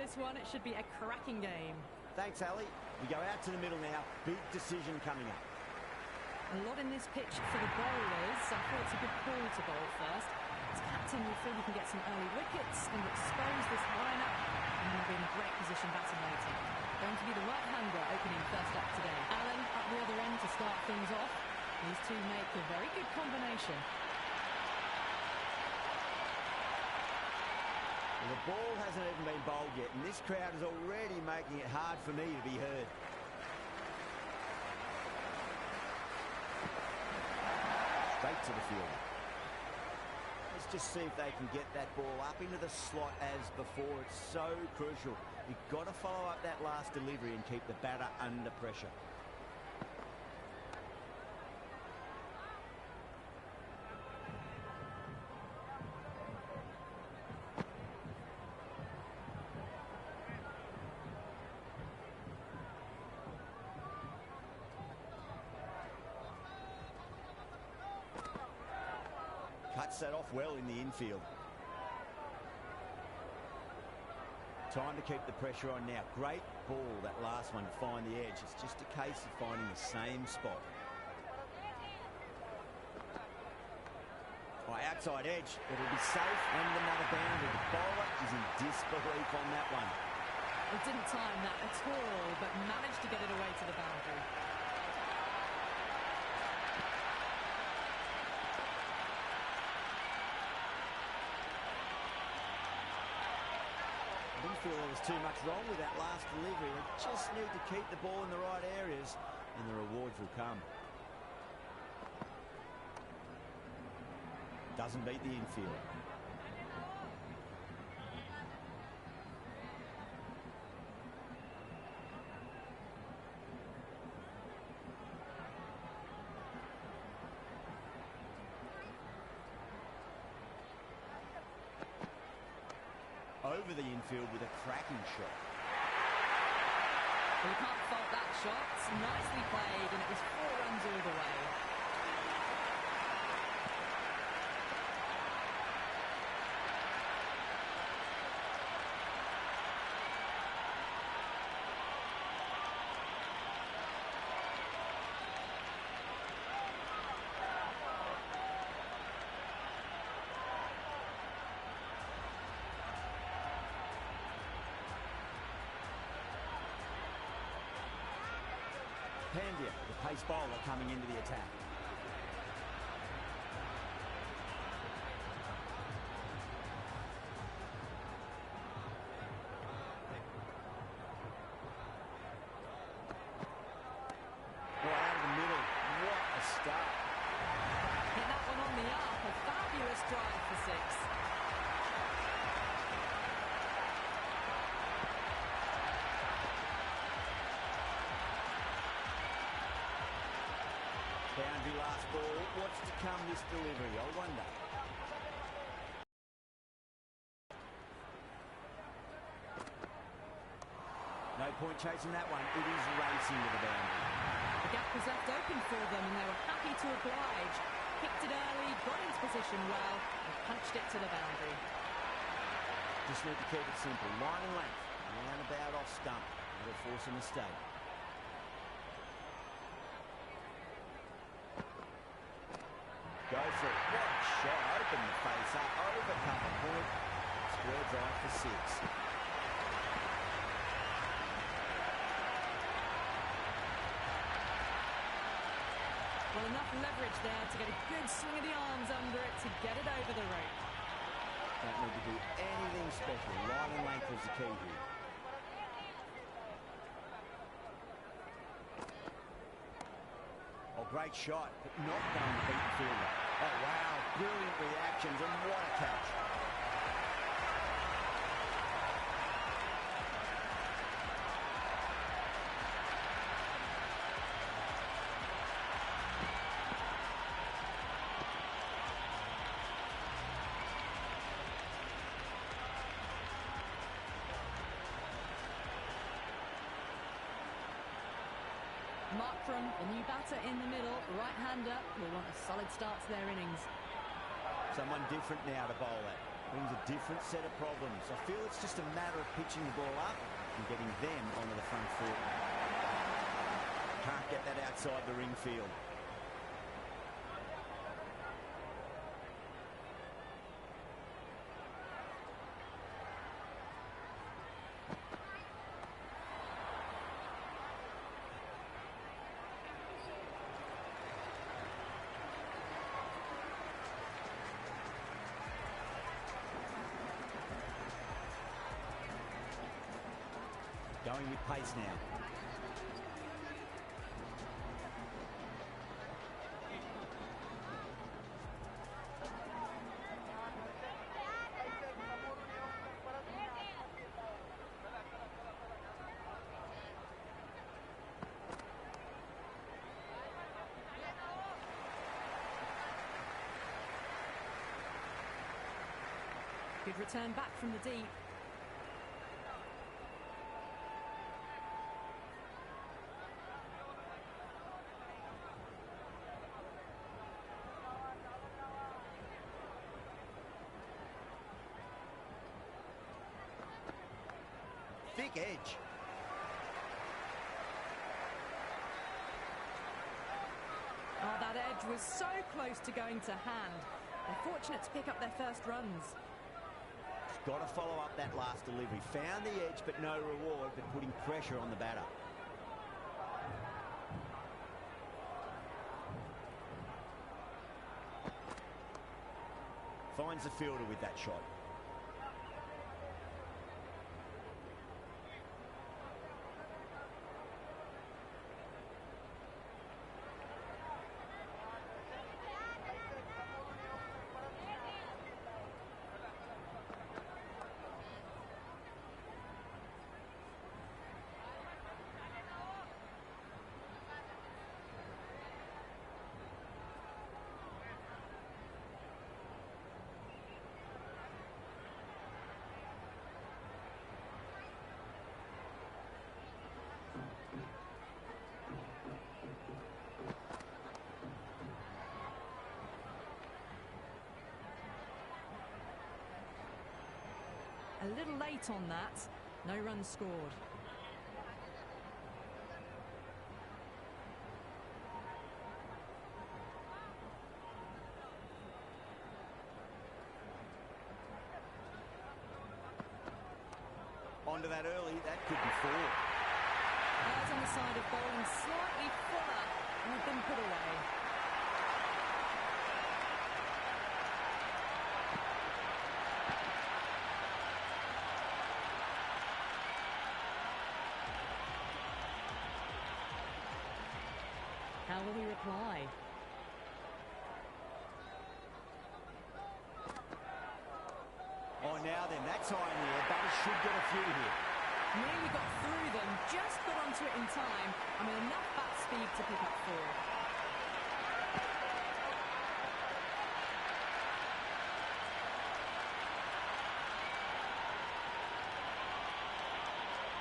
this one. It should be a cracking game. Thanks, Ali. We go out to the middle now. Big decision coming up. A lot in this pitch for the bowlers. I thought it's a good call to bowl first. As captain, you feel you can get some early wickets and expose this lineup, and you'll be in a great position batting later. Going to be the right-hander opening first up today. Allen at the other end to start things off. These two make a very good combination. Well, the ball hasn't even been bowled yet, and this crowd is already making it hard for me to be heard. Straight to the field. Let's just see if they can get that ball up into the slot as before. It's so crucial. You've got to follow up that last delivery and keep the batter under pressure. Cuts that off well in the infield. Time to keep the pressure on now. Great ball, that last one, to find the edge. It's just a case of finding the same spot. Oh, outside edge. It'll be safe and another boundary. The bowler is in disbelief on that one. He didn't time that at all, but managed to get it away to the boundary. I didn't feel there was too much wrong with that last delivery. They just need to keep the ball in the right areas and the rewards will come. Doesn't beat the infield. Over the infield with a cracking shot. Well, you can't fault that shot. Nicely played, and it was 4 runs all the way. Pandya, the pace bowler, coming into the attack. Oh, out of the middle. What a start. Hit that one on the up. A fabulous drive for 6. Boundary last ball. What's to come this delivery? I wonder. No point chasing that one. It is racing to the boundary. The gap was left open for them and they were happy to oblige. Picked it early, got into position well, and punched it to the boundary. Just need to keep it simple. Line and length. Round about off stump. That'll force a mistake. Go for it. What a shot. Open the face up. Overcome a point. Square drive for 6. Well, enough leverage there to get a good swing of the arms under it to get it over the rope. Don't need to do anything special. Line and length is the key here. Oh, great shot, but not going to beat the fielder. Oh, wow. Brilliant reactions, and what a catch. Markram, the new batter in the middle, right-hander, will want a solid start to their innings. Someone different now to bowl at. Brings a different set of problems. I feel it's just a matter of pitching the ball up and getting them onto the front foot. Can't get that outside the ring field. Going with pace now. Good return back from the deep. Thick edge. Oh, that edge was so close to going to hand. They're fortunate to pick up their first runs. Just got to follow up that last delivery. Found the edge, but no reward, but putting pressure on the batter. Finds the fielder with that shot. A little late on that. No runs scored. Onto that early, that could be four. Eyes on the side of bowling slightly fuller and have been put away. How will he reply? Oh, now then, that's high in the air. Batters should get a few here. Nearly got through them, just got onto it in time. I mean, enough bat speed to pick up four.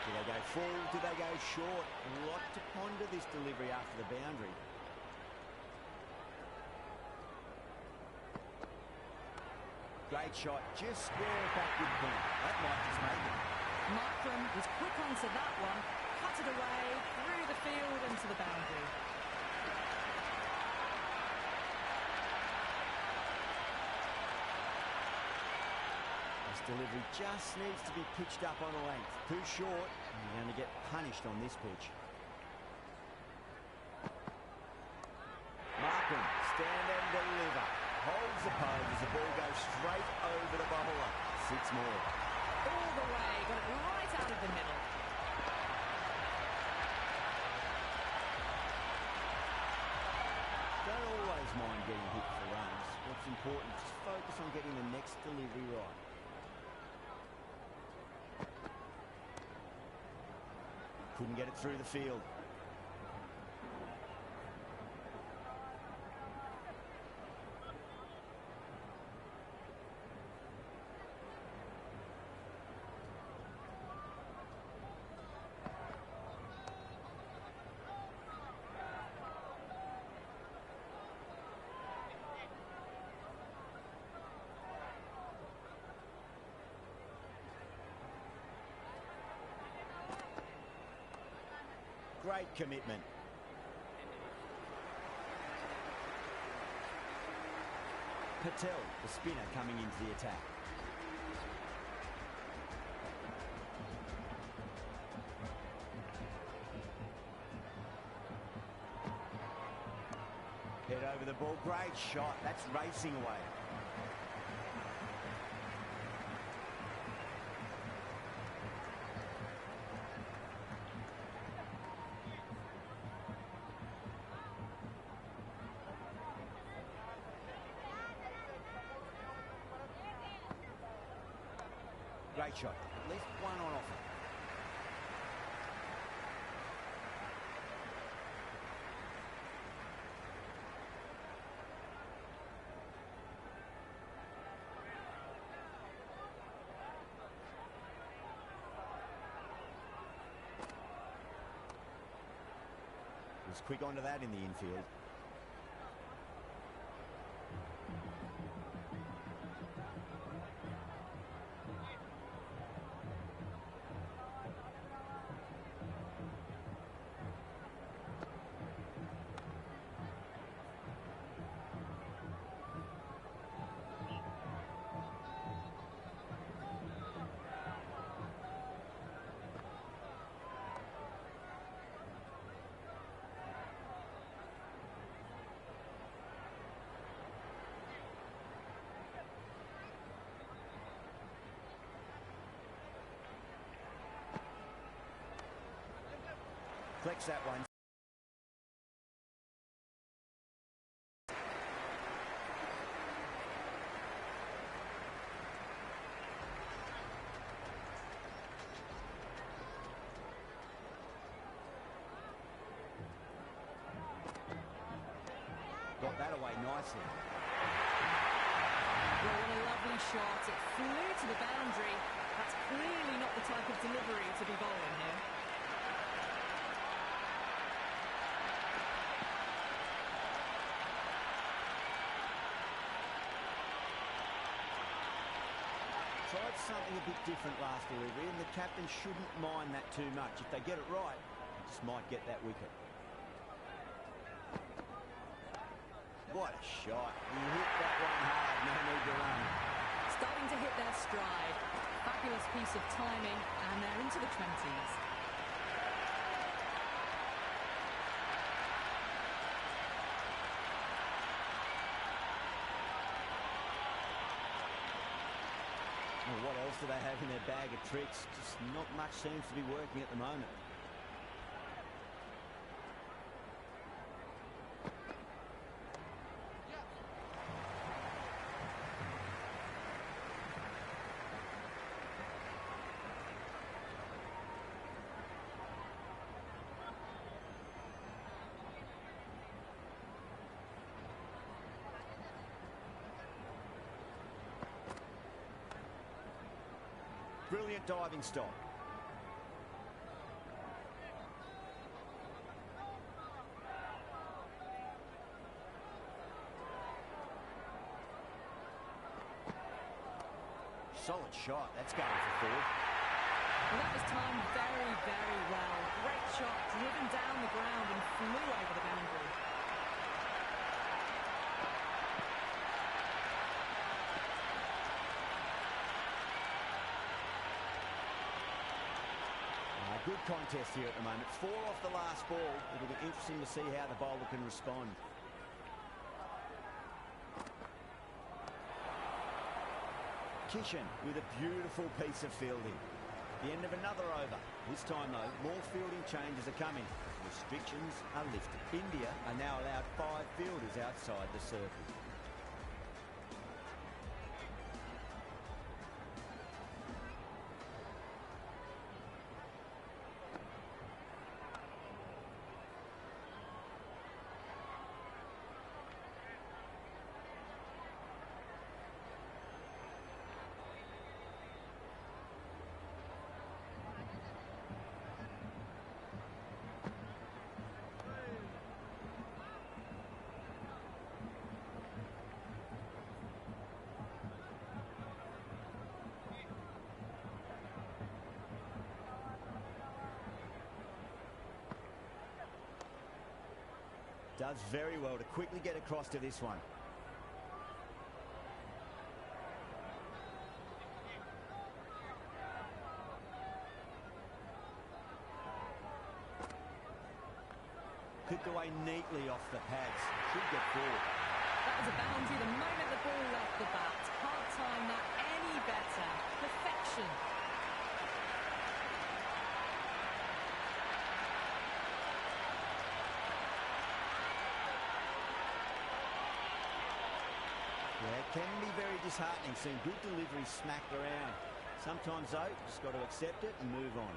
Do they go full? Do they go short? A lot to ponder this delivery after the boundary. Great shot, just square it back with point. That might just make it. Markram was quick onto that one, cut it away, through the field into the boundary. This delivery just needs to be pitched up on a length. Too short, and you're going to get punished on this pitch. Markram, stand and deliver. Holds the pose as the ball goes straight over the bowler. Six more. All the way, got it right out of the middle. Don't always mind getting hit for runs. What's important is just focus on getting the next delivery right. Couldn't get it through the field. Great commitment. Patel, the spinner, coming into the attack. Head over the ball. Great shot. That's racing away. Great shot. At least one on offer. Was quick onto that in the infield. Flex that one. Got that away nicely. Well, what a lovely shot. It flew to the boundary. That's clearly not the type of delivery to be bowling here. Tried something a bit different last delivery, and the captain shouldn't mind that too much. If they get it right, they just might get that wicket. What a shot. You hit that one hard, no need to run. Starting to hit their stride. Fabulous piece of timing, and they're into the 20s. Well, what else do they have in their bag of tricks? Just not much seems to be working at the moment. Brilliant diving stop. Solid shot. That's going for 4. Well, that was timed very, very well. Great shot, driven down the ground and flew over the boundary. Good contest here at the moment. 4 off the last ball. It'll be interesting to see how the bowler can respond. Kishan with a beautiful piece of fielding. The end of another over. This time, though, more fielding changes are coming. Restrictions are lifted. India are now allowed 5 fielders outside the circle. Does very well to quickly get across to this one. Clipped away neatly off the pads. Should get forward. That was a boundary the moment the ball left the bat. Can't time that any better. Perfection. Yeah, it can be very disheartening seeing good delivery smacked around. Sometimes, though, just got to accept it and move on.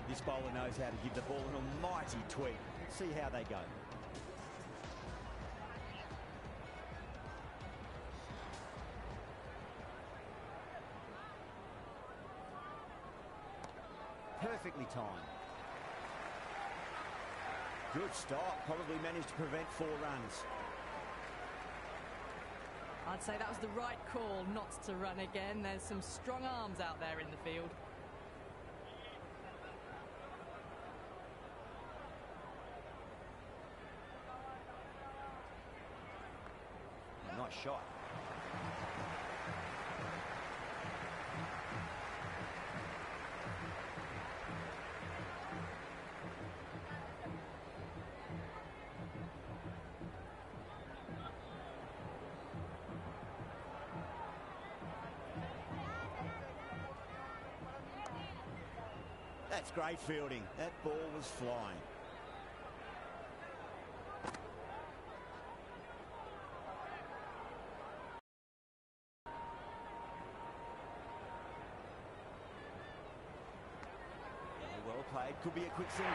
This bowler knows how to give the ball an almighty tweak. Let's see how they go. Perfectly timed. Good stop. Probably managed to prevent 4 runs. I'd say that was the right call not to run again. There's some strong arms out there in the field. Nice shot. That's great fielding. That ball was flying. Well played. Could be a quick single.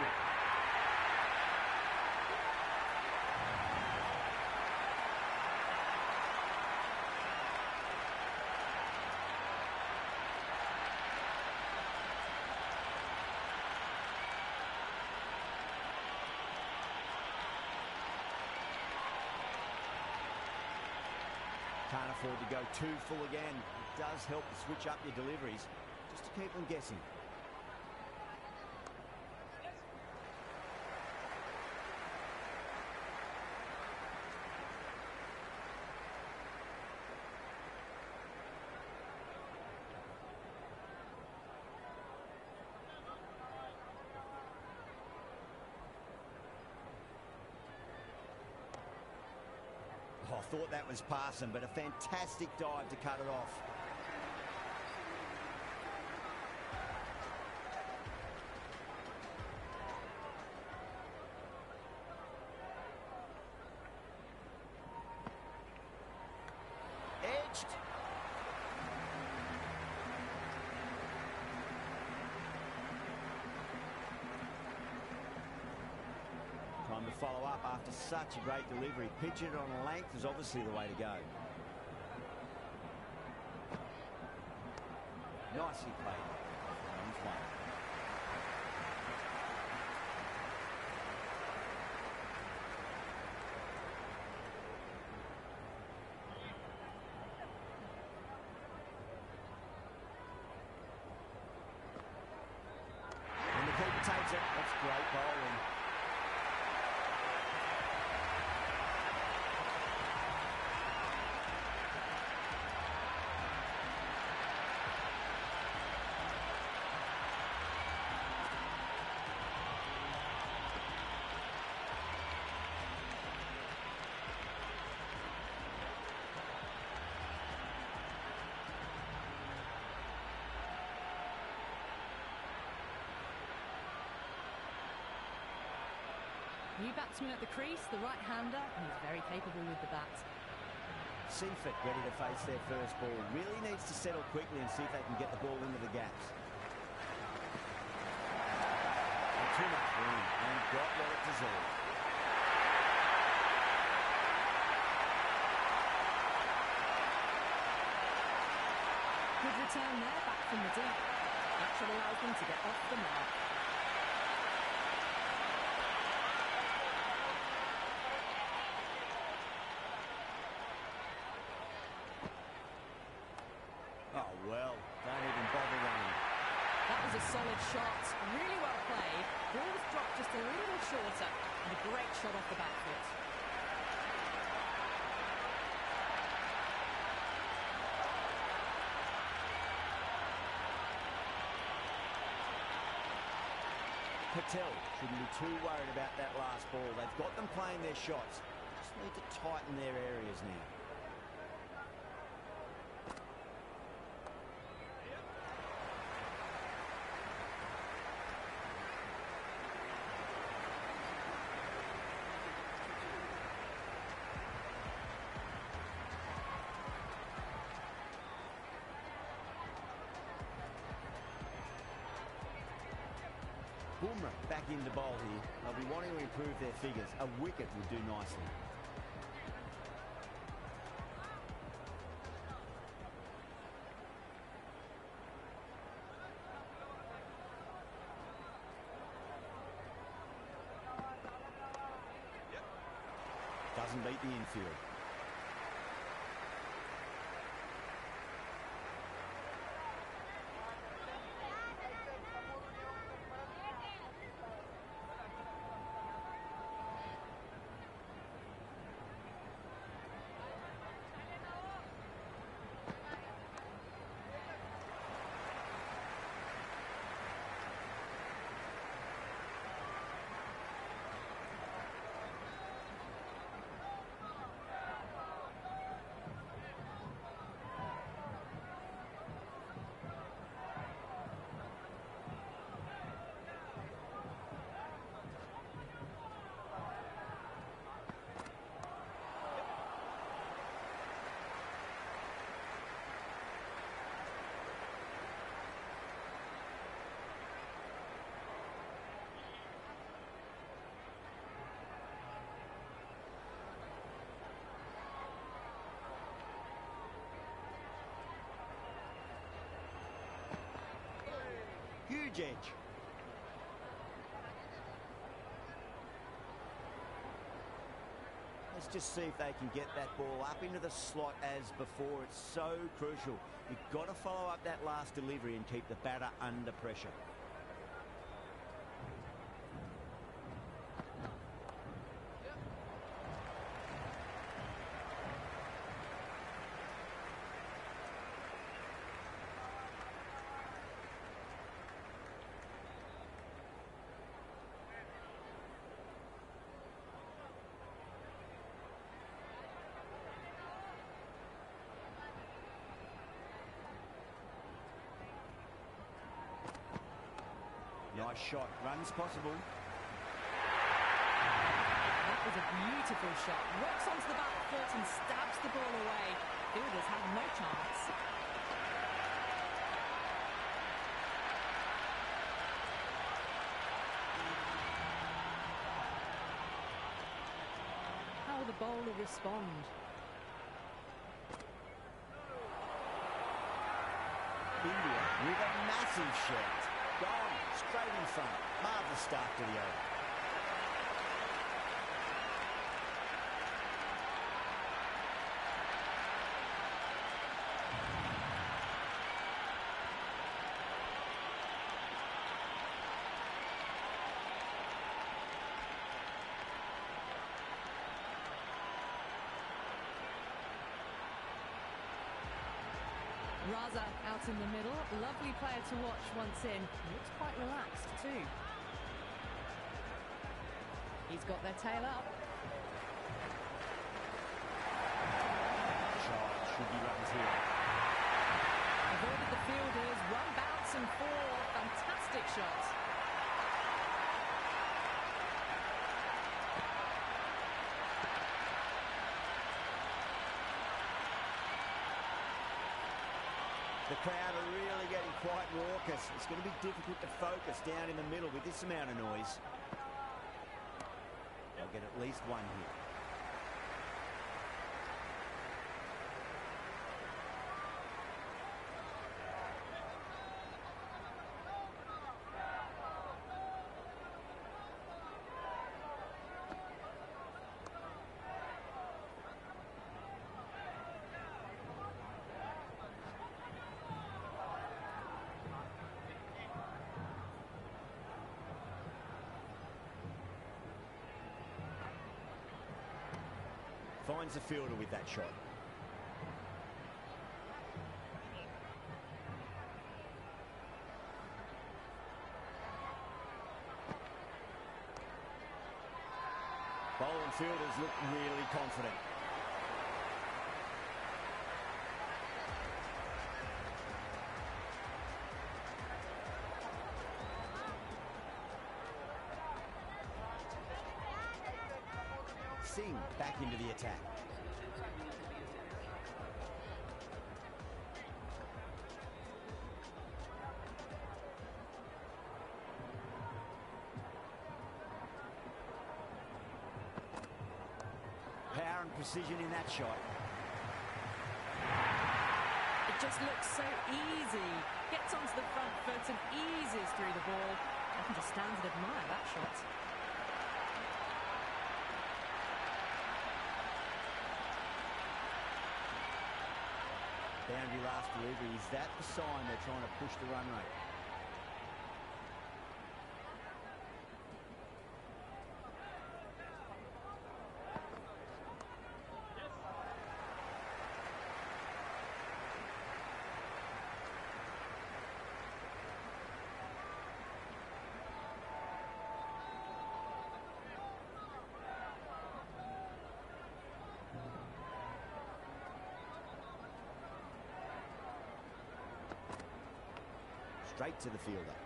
Can't afford to go too full again. It does help to switch up your deliveries, just to keep them guessing. Oh, I thought that was passing, but a fantastic dive to cut it off. Edged. Time to follow up after such a great delivery. Pitch it on length is obviously the way to go. Nicely played. Runs one. And the keeper takes it. That's great bowling. New batsman at the crease, the right-hander, and he's very capable with the bat. Seaford ready to face their first ball. Really needs to settle quickly and see if they can get the ball into the gaps. And too much room and got what it return there, back from the deep. That should allow them to get off the mark. Oh, well, don't even bother running. That was a solid shot, really well played. Ball was dropped just a little shorter, and a great shot off the back foot. Patel shouldn't be too worried about that last ball. They've got them playing their shots. Just need to tighten their areas now. Bumrah back in the bowl here. They'll be wanting to improve their figures. A wicket would do nicely. Doesn't beat the infield. Huge edge. Let's just see if they can get that ball up into the slot as before. It's so crucial. You've got to follow up that last delivery and keep the batter under pressure. Nice shot. Runs possible. That was a beautiful shot. Works onto the back foot and stabs the ball away. Fielders have no chance. How will the bowler respond? India with a massive shot. Gone, straight in front. Marvellous start to the over. Raza out in the middle. Lovely player to watch once in. Looks quite relaxed too. He's got their tail up. Should be runs here. Avoided the fielders. One bounce and four. Fantastic shots. The crowd are really getting quite raucous. It's going to be difficult to focus down in the middle with this amount of noise. They'll get at least one here. finds the fielder with that shot. Bowling fielders look really confident. Singh back into the attack. Power and precision in that shot. It just looks so easy. Gets onto the front foot and eases through the ball. I can just stand and admire that shot. Boundary last delivery. Is that the sign they're trying to push the run rate? Straight to the fielder.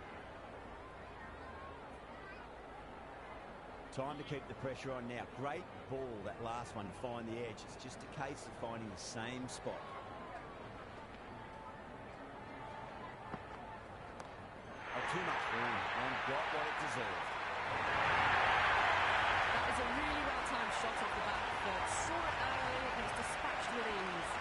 Time to keep the pressure on now. Great ball, that last one, to find the edge. It's just a case of finding the same spot. Oh, too much room and got what it deserved. That is a really well-timed shot off the back foot. Saw it early and it's dispatched with ease.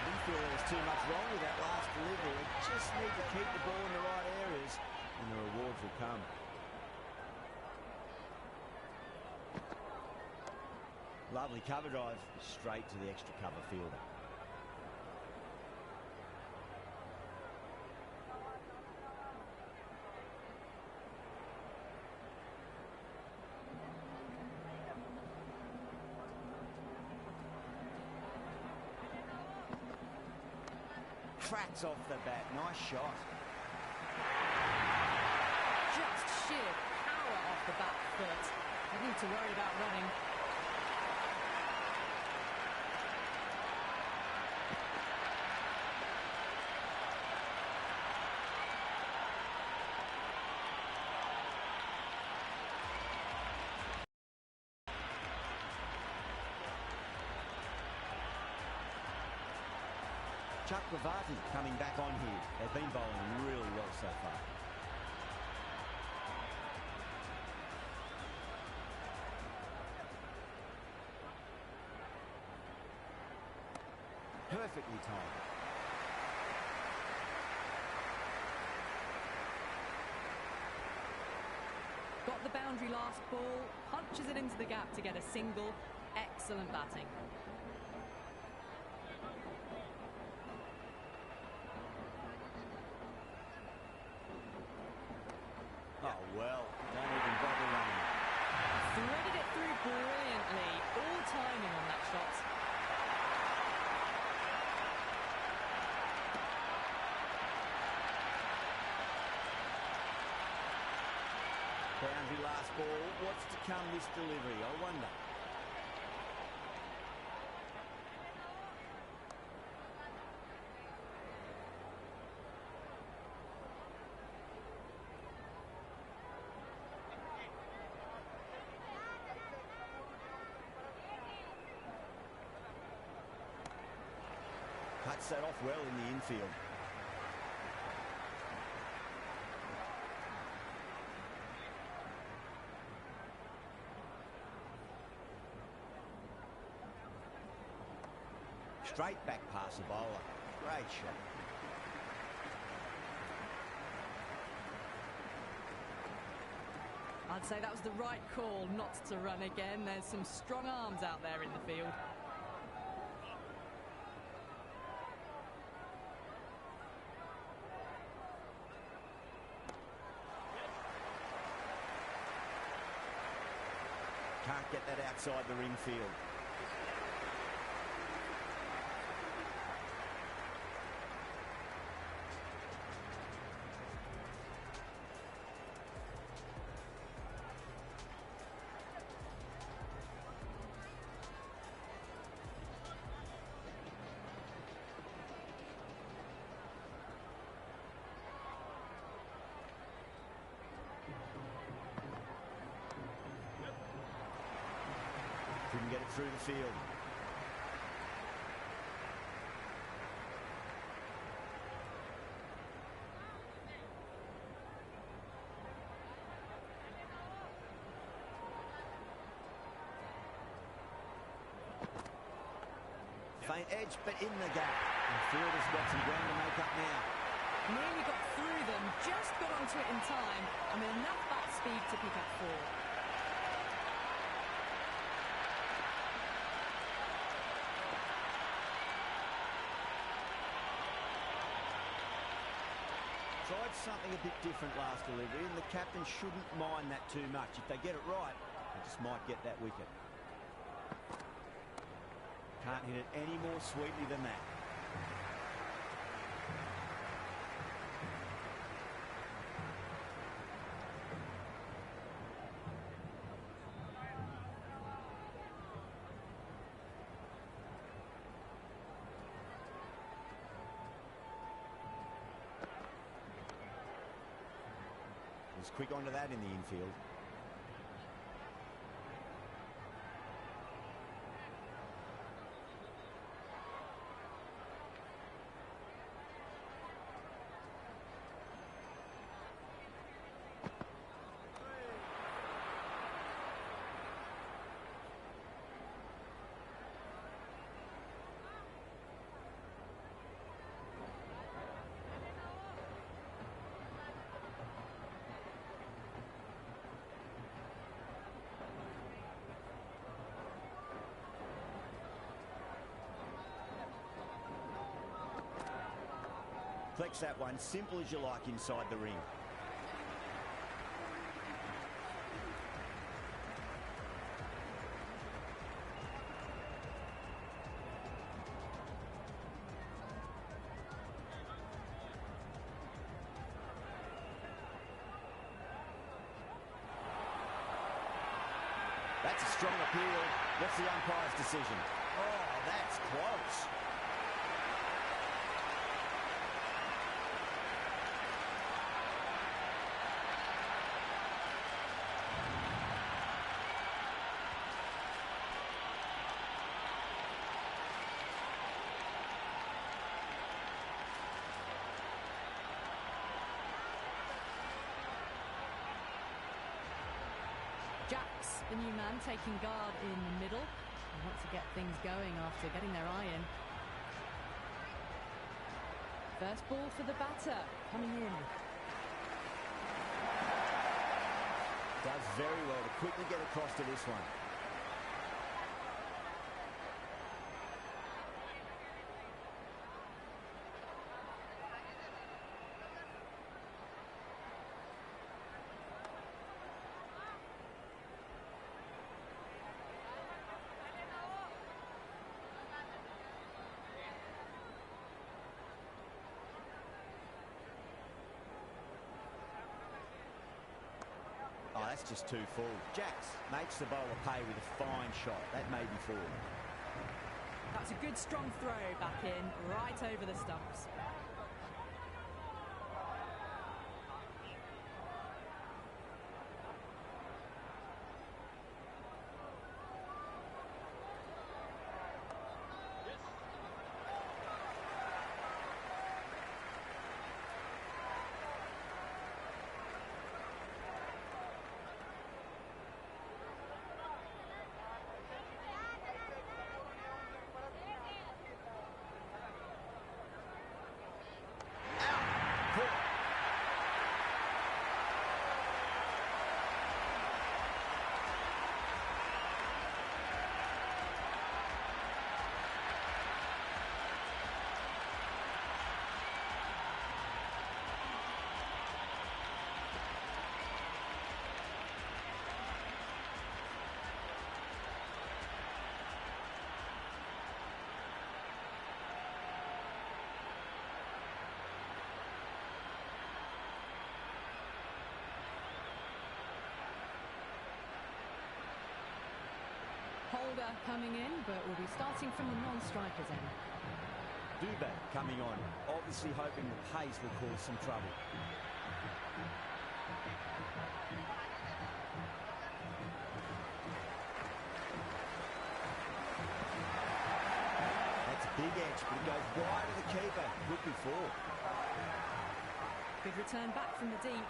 Didn't feel there was too much wrong with that last delivery. They just need to keep the ball in the right areas and the rewards will come. Lovely cover drive straight to the extra cover fielder. Cracks off the bat. Nice shot. Just sheer power off the back foot. Don't need to worry about running. Chakravarti coming back on here. They've been bowling really well so far. Perfectly timed. Got the boundary last ball, punches it into the gap to get a single. Excellent batting. Oh, well, don't even bother running. Threaded it through brilliantly. All timing on that shot. Boundary last ball. What's to come this delivery? I wonder. Cuts that off well in the infield. Straight back past the bowler. Great shot. I'd say that was the right call not to run again. There's some strong arms out there in the field. Can't get that outside the ring field. it through the field. Faint edge, but in the gap. The fielder's got some ground to make up now. Nearly got through them, just got onto it in time, and with enough bat speed to pick up 4. Tried something a bit different last delivery, and the captain shouldn't mind that too much. If they get it right, they just might get that wicket. Can't hit it any more sweetly than that. Was quick onto that in the infield. Flex that one, simple as you like inside the ring. That's a strong appeal. What's the umpire's decision? Oh, that's close. Jack's the new man taking guard in the middle. They want to get things going after getting their eye in. First ball for the batter, coming in. Does very well to quickly get across to this one. Oh, that's just too full. Jacks makes the bowler pay with a fine shot. That may be full. That's a good strong throw back in, right over the stumps. Holder coming in, but will be starting from the non-strikers end. Dubé coming on, obviously hoping the pace will cause some trouble. edge, but it goes wide of the keeper. Good before. Good return back from the deep.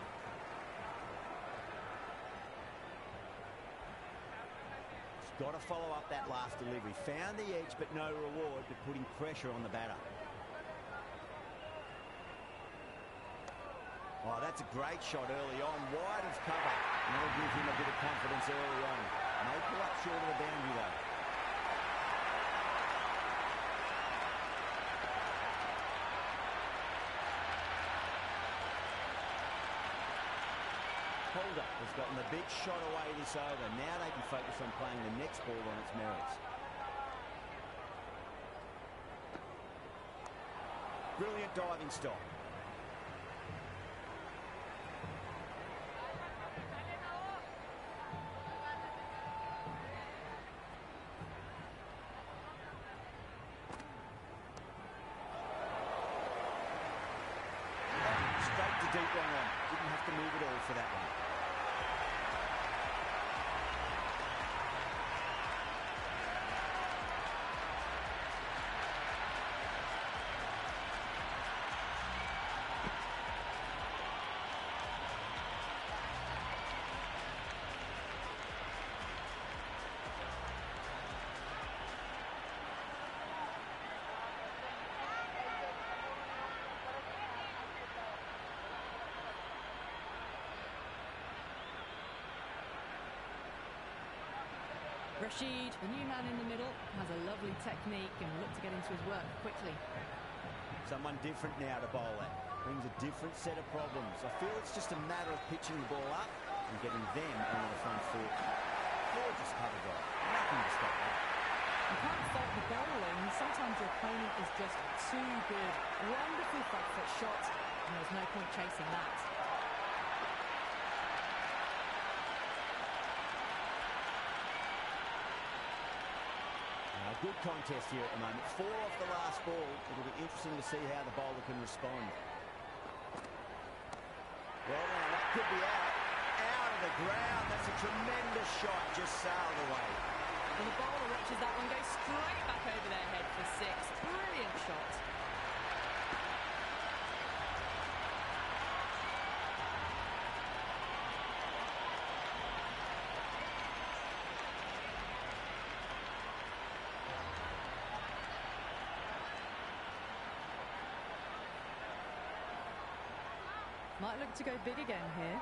Got to follow up that last delivery. Found the edge, but no reward, but putting pressure on the batter. Oh, that's a great shot early on, wide of cover. And that'll give him a bit of confidence early on. May pull up short of the boundary, though. Holder has gotten the big shot away this over. Now they can focus on playing the next ball on its merits. Brilliant diving stop. Straight to deep long on. Didn't have to move at all for that one. Rashid, the new man in the middle, has a lovely technique and will look to get into his work quickly. Someone different now to bowl at. Brings a different set of problems. I feel it's just a matter of pitching the ball up and getting them onto the front foot. Gorgeous cover drive. Nothing to stop that. You can't fault the bowling. Sometimes your opponent is just too good. Wonderful front foot shot, and there's no point chasing that. Good contest here at the moment. 4 off the last ball. It'll be interesting to see how the bowler can respond. Well, now that could be out of the ground. That's a tremendous shot. Just sailed away. And the bowler watches that one go straight back over their head for 6. Brilliant shot. Might look to go big again here.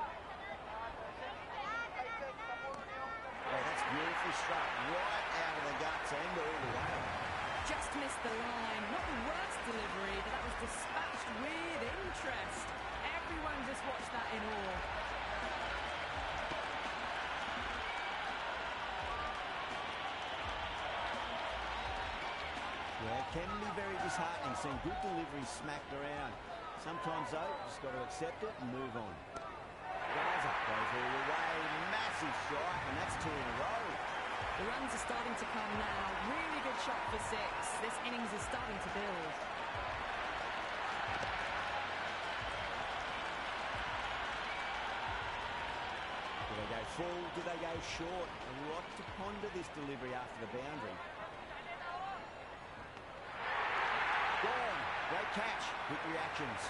Oh, that's beautifully struck. Right out of the guts and all the way. Just missed the line. Not the worst delivery, but that was dispatched with interest. Everyone just watched that in awe. Yeah, it can be very disheartening seeing good deliveries smacked around. Sometimes, though, just got to accept it and move on. Gaza goes all the way. Massive shot, and that's 2 in a row. The runs are starting to come now. Really good shot for 6. This innings is starting to build. Do they go full? Do they go short? A lot to ponder this delivery after the boundary. Gone. Great catch. Quick reactions.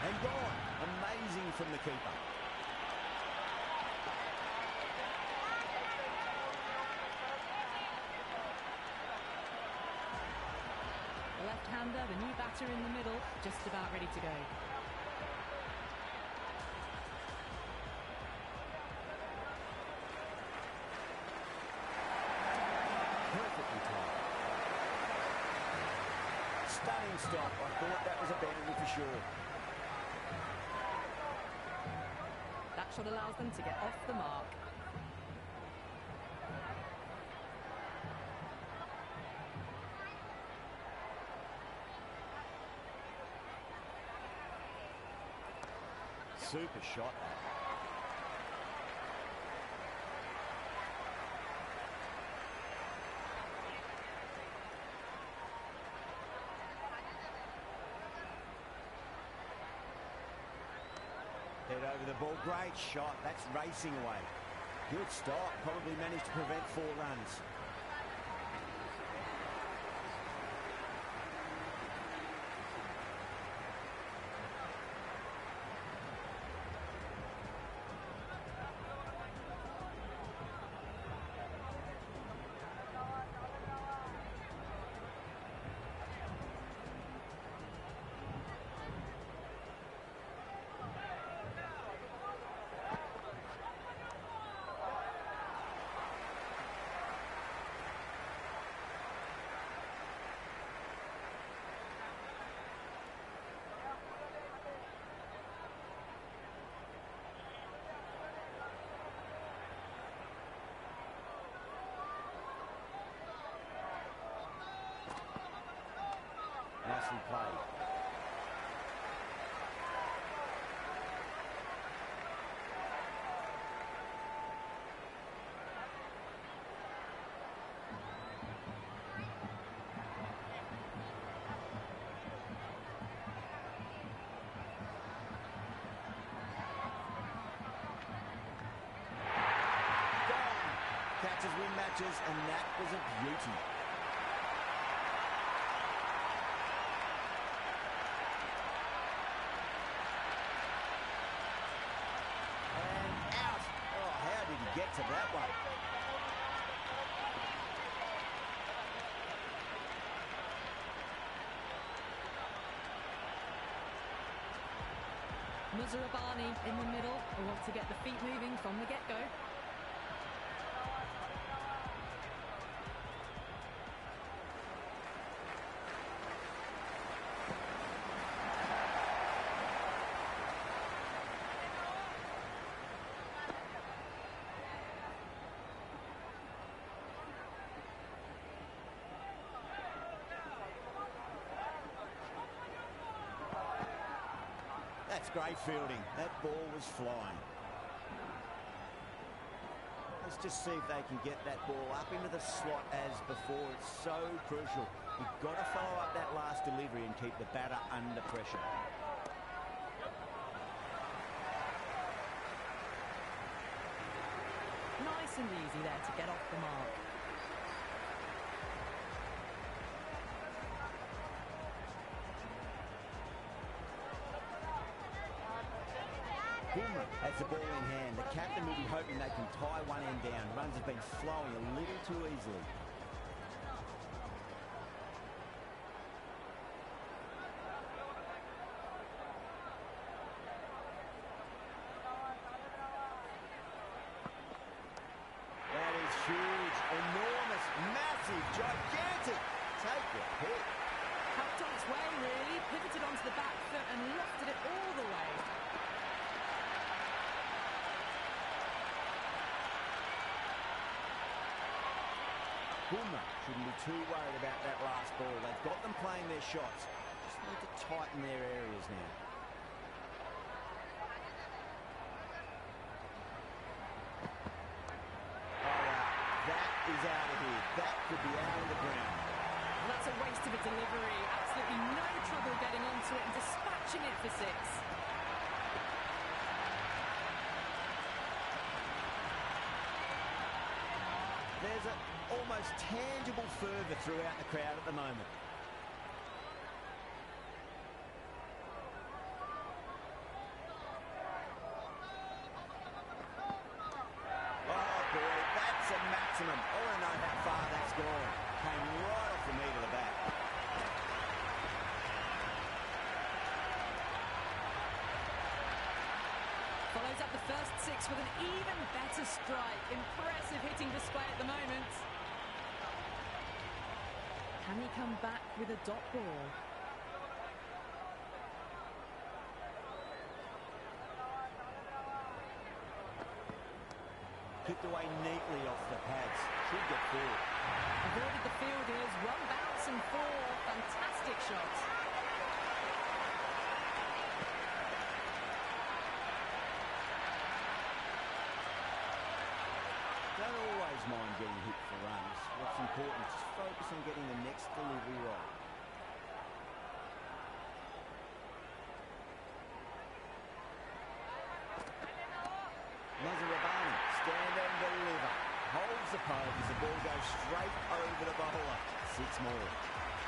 And gone. Amazing from the keeper. The left-hander, the new batter in the middle, just about ready to go. Perfectly timed. Stunning stop. I thought that was a boundary for sure. That shot allows them to get off the mark. Super shot. over the ball. Great shot. That's racing away. Good stop. Probably managed to prevent 4 runs. Nicely played. Catches win matches, and that was a beauty. And out. Oh, how did he get to that one? Muzarabani in the middle. We want to get the feet moving from the get-go. That's great fielding. That ball was flying. Let's just see if they can get that ball up into the slot as before. It's so crucial. You've got to follow up that last delivery and keep the batter under pressure. Nice and easy there to get off the mark. Boomer has the ball in hand. The captain will be hoping they can tie one end down. Runs have been flowing a little too easily. That is huge, enormous, massive, gigantic. Take the pick. Helped on its way, really. Pivoted onto the back foot and lofted it all the way. Boomer shouldn't be too worried about that last ball. They've got them playing their shots. Just need to tighten their areas now. Oh, wow. That is out of here. That could be out of the ground. Well, that's a waste of a delivery. Absolutely no trouble getting onto it and dispatching it for 6. There's an almost tangible fervour throughout the crowd at the moment. Oh boy, that's a maximum. I want to know how far that's gone. Came right off the meat of the bat. Follows up the first 6 with an even better strike. Impressive hitting display at the moment. Can he come back with a dot ball? Kicked away neatly off the pads. Should get forward. Avoided the fielders. 1 bounce and 4. Fantastic shots. Don't always mind getting hit for runs. What's important is focus on getting the next delivery right. poke as the ball goes straight over the bowler. 6 more.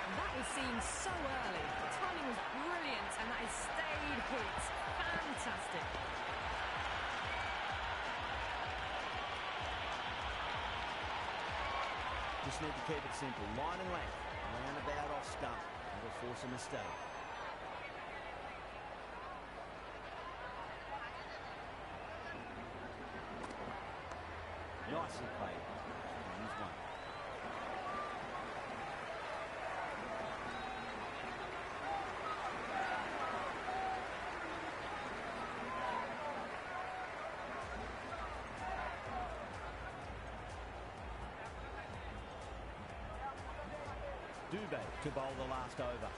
And that was seen so early. The timing was brilliant, and that is stayed hit. Fantastic. Just need to keep it simple. Line and length. Roundabout off stump. That'll force a mistake. Nicely played. He's one. Dubé to bowl the last over.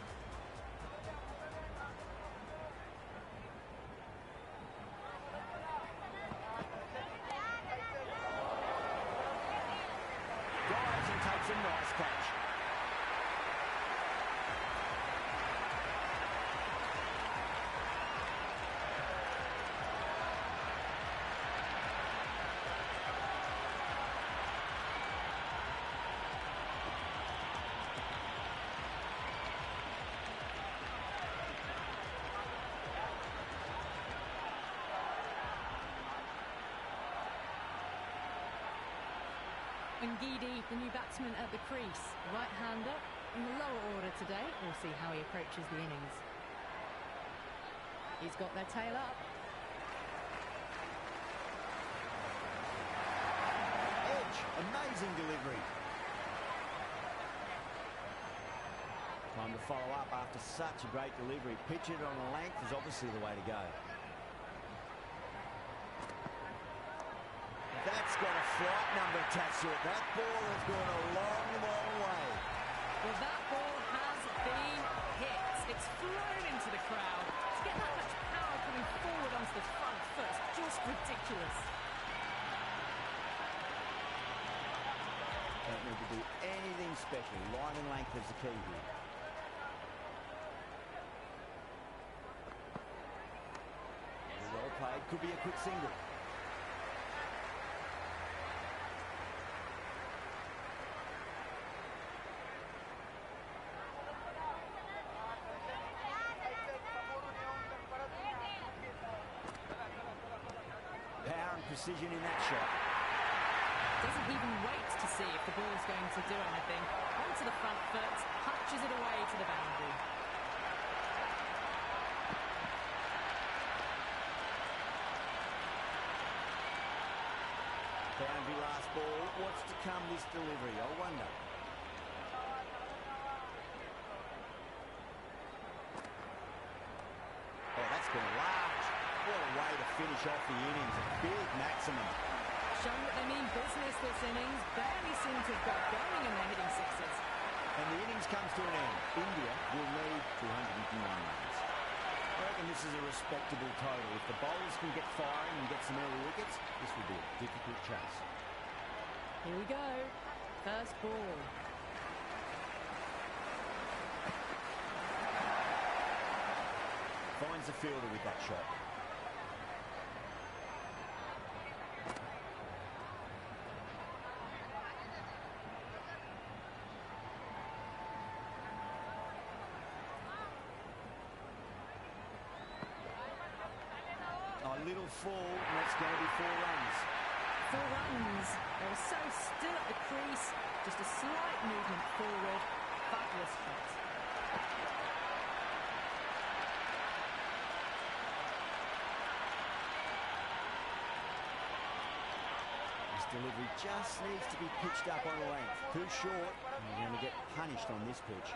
Dives and takes a nice catch. Ngidi, the new batsman at the crease. Right-hander in the lower order today. We'll see how he approaches the innings. He's got their tail up. Edge, amazing delivery. Time to follow up after such a great delivery. Pitch it on a length is obviously the way to go. That's got a flight number attached to it. That ball has gone a long, long way. Well, that ball has been hit. It's flown into the crowd. To get that much power coming forward onto the front foot, just ridiculous. Don't need to do anything special. Line and length is the key here. Well played. Could be a quick single. Precision in that shot. Doesn't even wait to see if the ball's going to do anything. Onto the front foot, punches it away to the boundary. Boundary last ball. What's to come this delivery? I wonder. Oh, that's gone large. What a way to finish off the innings. A big maximum. Showing that they mean business this innings. Barely seem to have got going and they're hitting sixes. And the innings comes to an end. India will need 259 runs. I reckon this is a respectable total. If the bowlers can get firing and get some early wickets, this will be a difficult chase. Here we go. First ball. Finds the fielder with that shot. A little fall, and that's going to be 4 runs. 4 runs. They were so still at the crease. Just a slight movement forward. Fabulous shot. This delivery just needs to be pitched up on a length. Too short, and you're going to get punished on this pitch.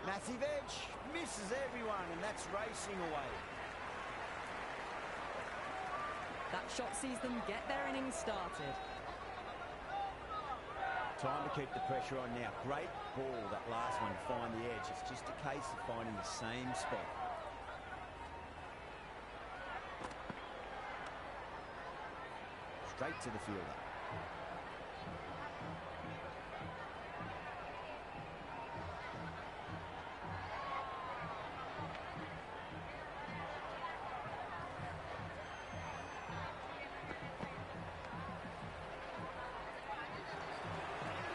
Massive edge, misses everyone, and that's racing away. That shot sees them get their innings started. Time to keep the pressure on now. Great ball, that last one, to find the edge. It's just a case of finding the same spot. Straight to the fielder.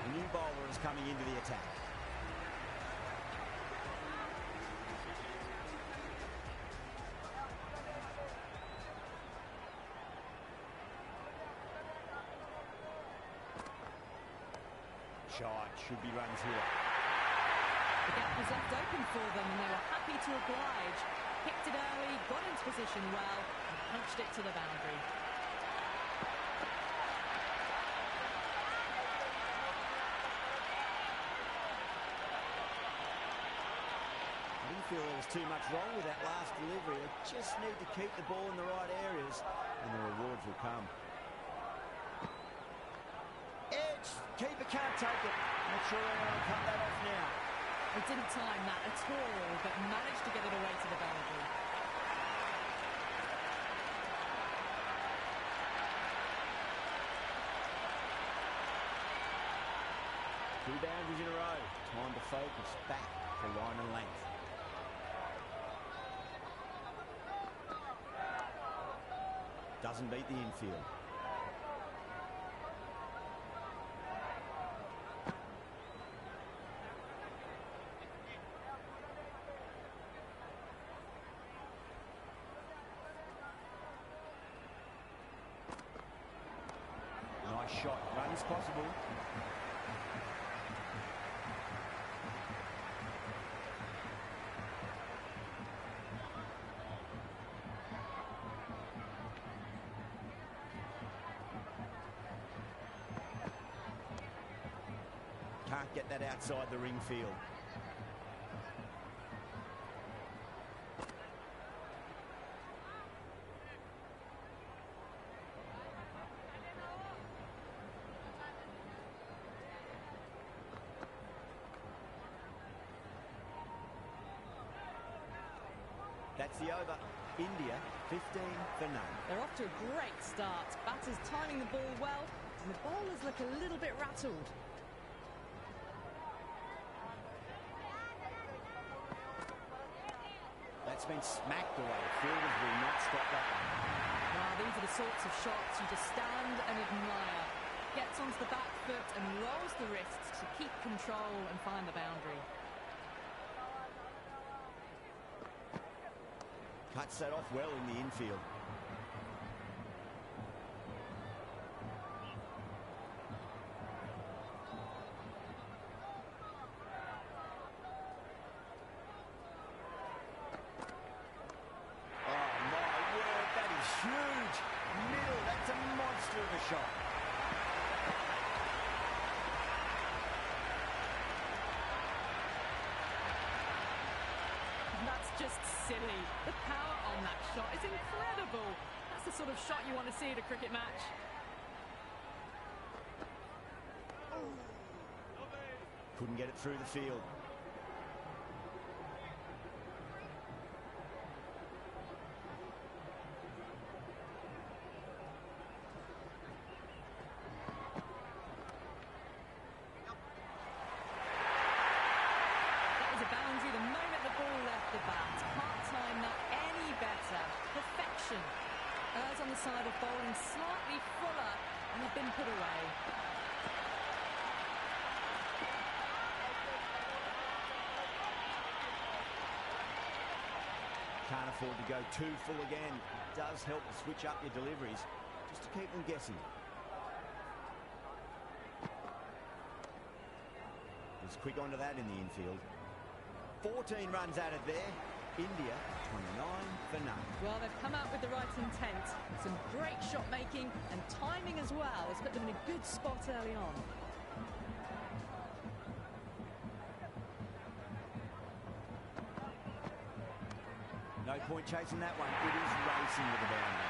The new bowler is coming into the attack. Shot, should be runs here. The gap was left open for them and they were happy to oblige. Picked it early, got into position well and punched it to the boundary. I didn't feel there was too much wrong with that last delivery. They just need to keep the ball in the right areas and the rewards will come. Edge, keeper can't take it. Not sure anyone will cut that off now. They didn't time that at all, but managed to get it away to the boundary. Two boundaries in a row. Time to focus back for line and length. Doesn't beat the infield. Nice shot. Runs possible. Can't get that outside the ring field. That's the over. India 15 for none. They're off to a great start. Batters timing the ball well and the bowlers look a little bit rattled. That's been smacked away. Fielders will not stop that one. Now, these are the sorts of shots you just stand and admire. Gets onto the back foot and rolls the wrists to keep control and find the boundary. Cuts that off well in the infield. Huge middle, that's a monster of a shot. That's just silly. The power on that shot is incredible. That's the sort of shot you want to see at a cricket match. Couldn't get it through the field. Errs on the side of bowling slightly fuller and have been put away. Can't afford to go too full again. It does help to switch up your deliveries just to keep them guessing. Was quick onto that in the infield. 14 runs added there. India 29 for none. Well, they've come out with the right intent. Some great shot making and timing as well has put them in a good spot early on. No point chasing that one. It is racing with the boundary.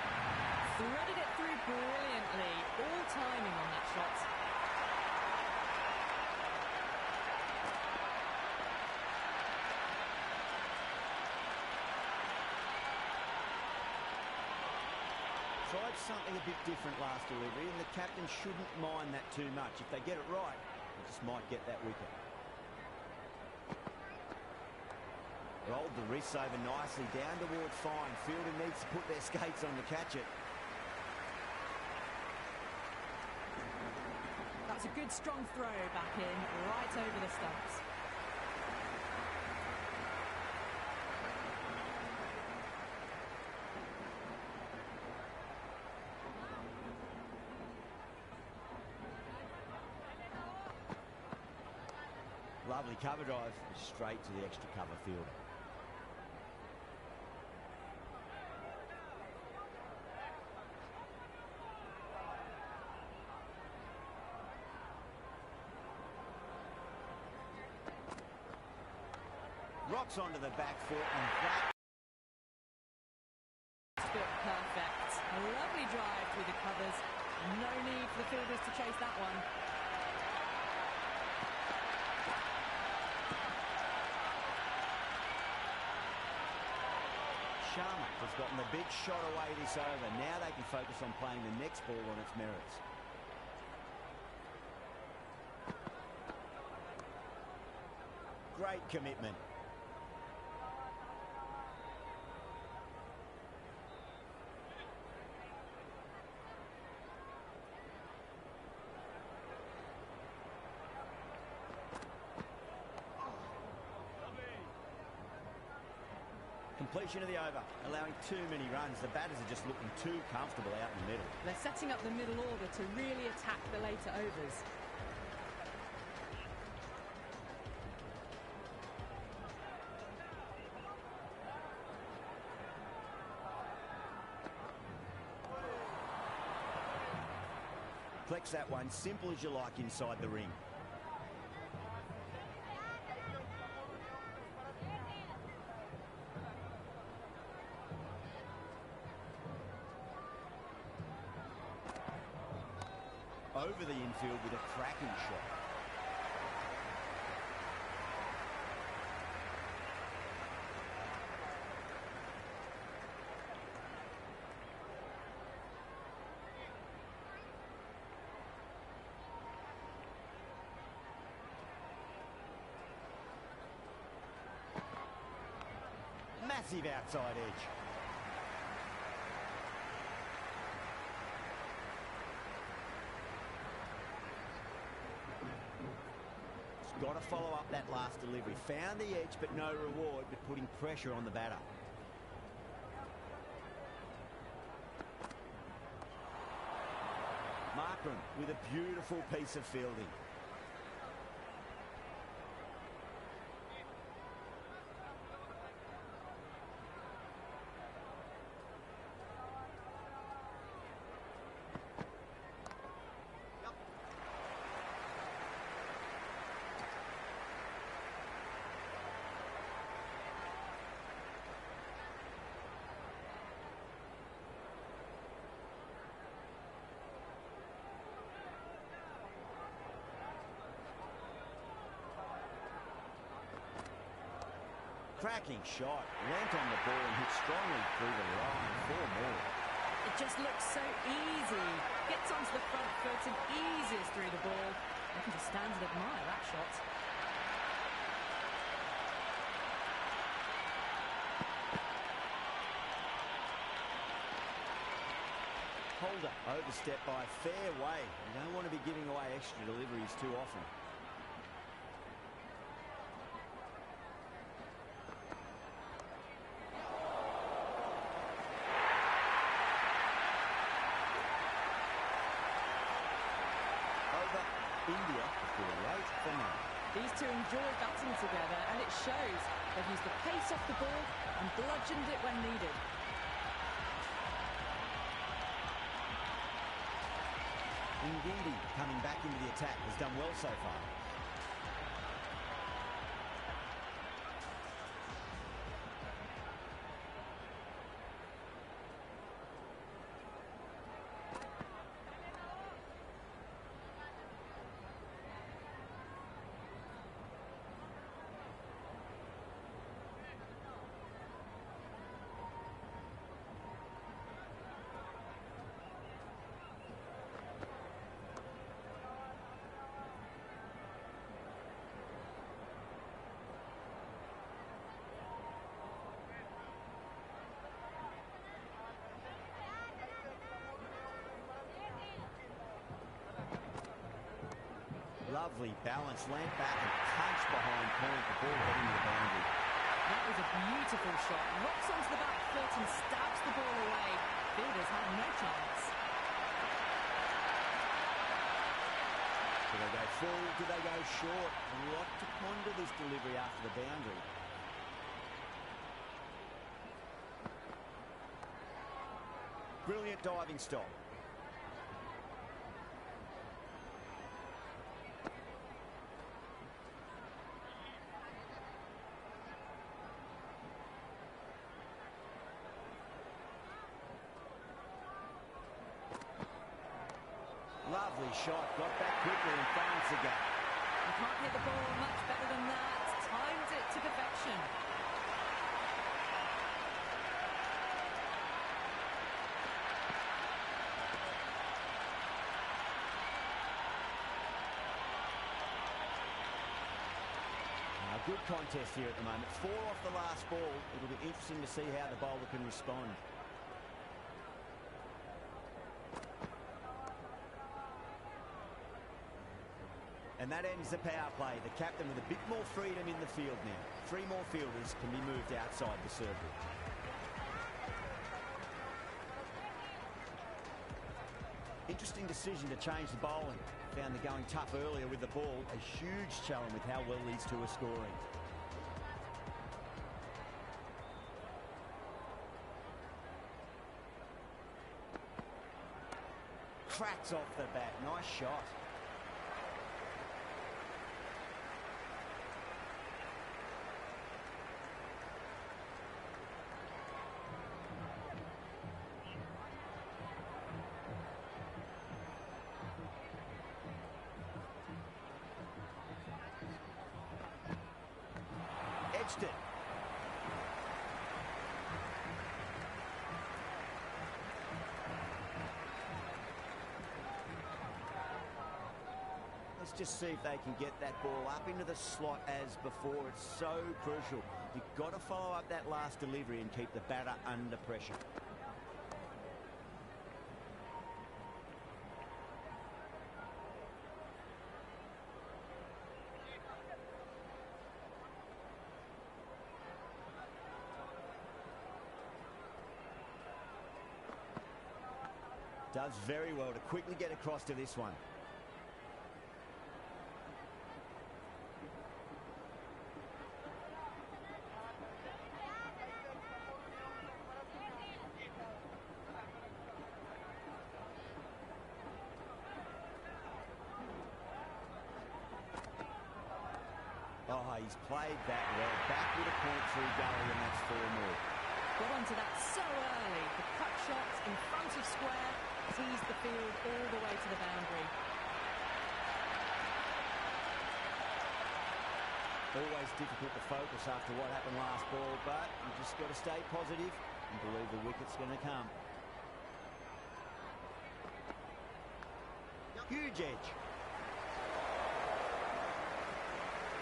Threaded it through brilliantly. All timing on that shot. Tried something a bit different last delivery, and the captain shouldn't mind that too much. If they get it right, they just might get that wicket. Rolled the wrists over nicely down towards fine. Fielder needs to put their skates on to catch it. That's a good strong throw back in, right over the stumps. Lovely cover drive, straight to the extra cover field. Rocks onto the back foot, and that... Perfect. A lovely drive through the covers. No need for the fielders to chase that one. Sharma has gotten the big shot away this over. Now they can focus on playing the next ball on its merits. Great commitment. Completion of the over, allowing too many runs. The batters are just looking too comfortable out in the middle. They're setting up the middle order to really attack the later overs. Flex that one, simple as you like inside the ring. Over the infield with a cracking shot. Massive outside edge. Got to follow up that last delivery. Found the edge, but no reward, but putting pressure on the batter. Markram with a beautiful piece of fielding. Cracking shot, went on the ball and hit strongly through the line. 4 more. It just looks so easy. Gets onto the front foot and eases through the ball. I can just stand and admire that shot. Holder overstepped by a fair way. You don't want to be giving away extra deliveries too often. India for 8 for 9. These two enjoy batting together, and it shows. They've used the pace off the ball and bludgeoned it when needed. Ngindi coming back into the attack has done well so far. Lovely balance, land back and punch behind point, the ball heading to the boundary. That was a beautiful shot. Rocks onto the back foot and stabs the ball away. Fielders had no chance. Do they go full? Do they go short? A lot to ponder this delivery after the boundary. Brilliant diving stop. Lovely shot, got back quickly and finds the gap. You can't hit the ball much better than that. Timed it to perfection. Good contest here at the moment. 4 off the last ball. It'll be interesting to see how the bowler can respond. And that ends the power play. The captain with a bit more freedom in the field now. 3 more fielders can be moved outside the circle. Interesting decision to change the bowling. Found the going tough earlier with the ball. A huge challenge with how well these two are scoring. Cracks off the bat. Nice shot. Edged it. Let's just see if they can get that ball up into the slot as before. It's so crucial. You've got to follow up that last delivery and keep the batter under pressure. Does very well to quickly get across to this one. Oh, he's played that well. Back with a point through gully, and that's 4 more. Got onto that so early. The cut shots in front of square teased the field all the way to the boundary. Always difficult to focus after what happened last ball, but you just got to stay positive and believe the wicket's going to come. Huge edge.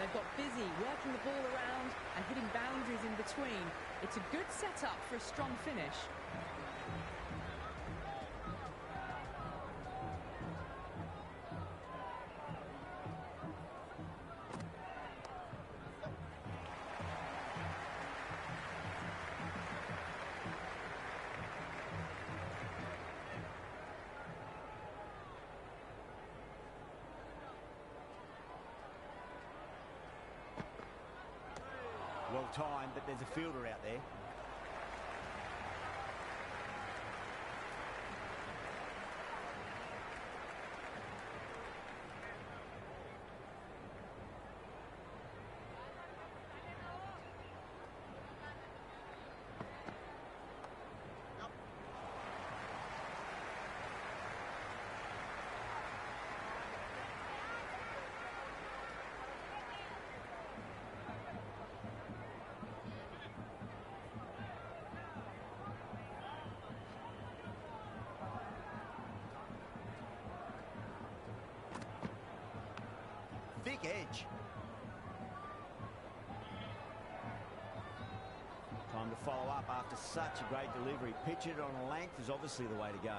They've got busy working the ball around and hitting boundaries in between. It's a good setup for a strong finish. Well timed, but there's a fielder out there. Thick edge. Time to follow up after such a great delivery. Pitch it on a length is obviously the way to go.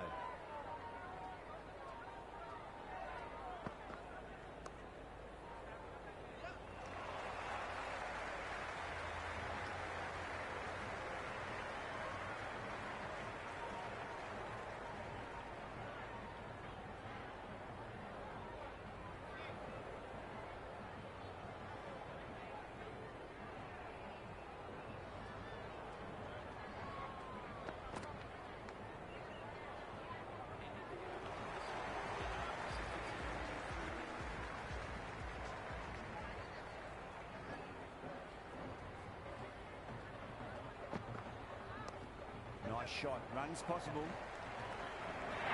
Nice shot. Runs possible.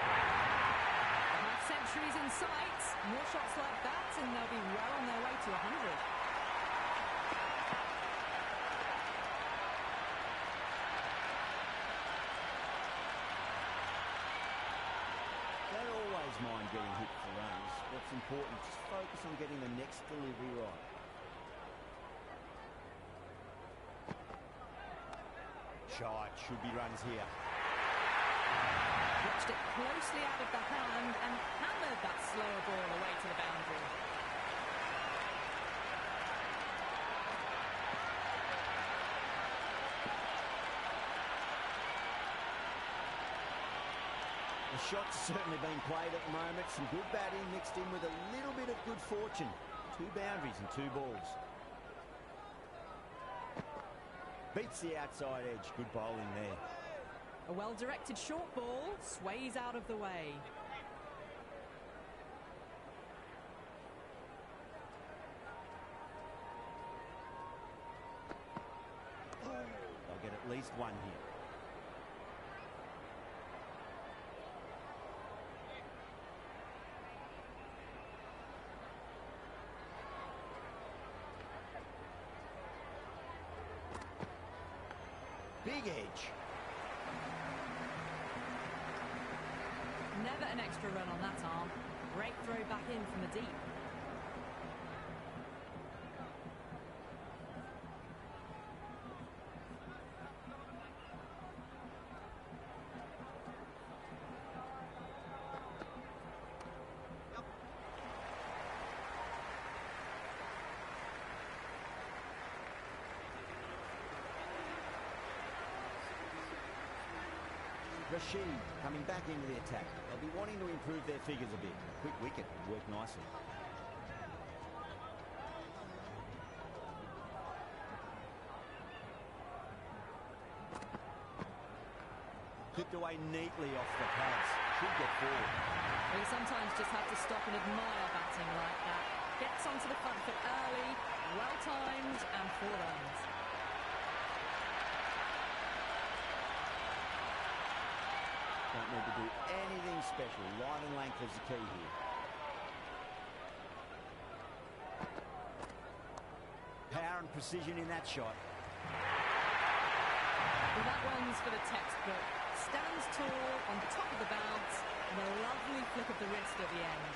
Half centuries in sight. More shots like that and they'll be well on their way to 100. Don't always mind getting hit for runs. What's important, just focus on getting the next delivery right. Shot, should be runs here. Watched it closely out of the hand and hammered that slower ball away to the boundary. The shot's certainly been played at the moment. Some good batting mixed in with a little bit of good fortune. 2 boundaries and 2 balls. Beats the outside edge. Good bowling there. A well-directed short ball sways out of the way. They'll get at least 1 here. Big edge. Never an extra run on that arm. Great throw back in from the deep. Rashid coming back into the attack. They'll be wanting to improve their figures a bit. Quick wicket would work nicely. Clipped away neatly off the pads. Should get forward. We sometimes just have to stop and admire batting like that. Gets onto the front foot early, well timed, and 4 runs. Don't need to do anything special. Line and length is the key here. Power and precision in that shot. Well, that one's for the textbook. Stands tall on the top of the bounce and a lovely flick of the wrist at the end.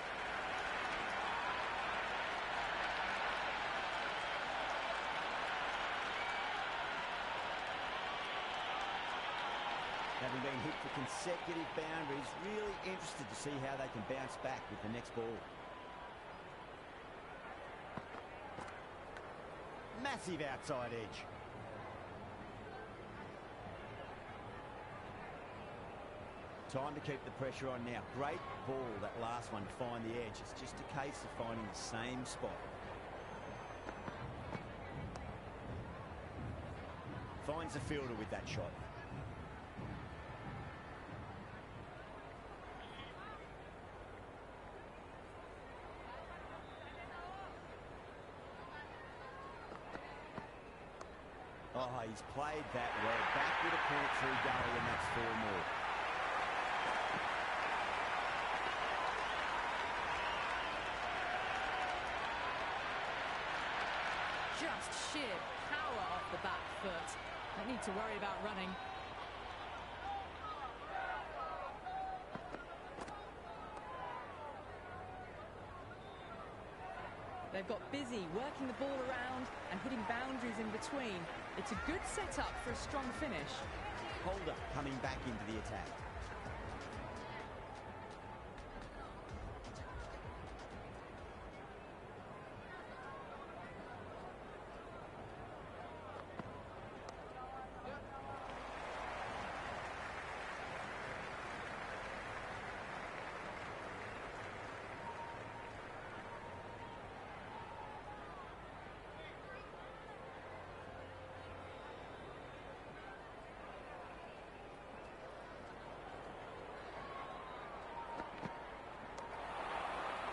Having been hit for consecutive boundaries, really interested to see how they can bounce back with the next ball. Massive outside edge. Time to keep the pressure on now. Great ball, that last one, to find the edge. It's just a case of finding the same spot. Finds the fielder with that shot. Oh, he's played that well. Back with a point through gully, and that's 4 more. Just sheer power off the back foot. Don't need to worry about running. They've got busy working the ball around and hitting boundaries in between. It's a good setup for a strong finish. Holder coming back into the attack.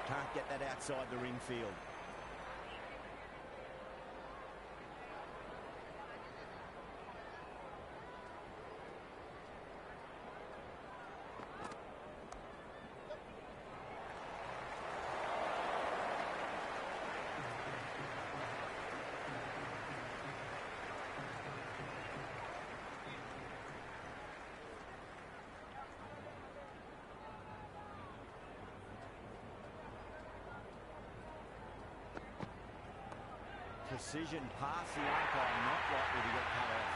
Can't get that outside the ring field. precision past the umpire, not likely to get cut off.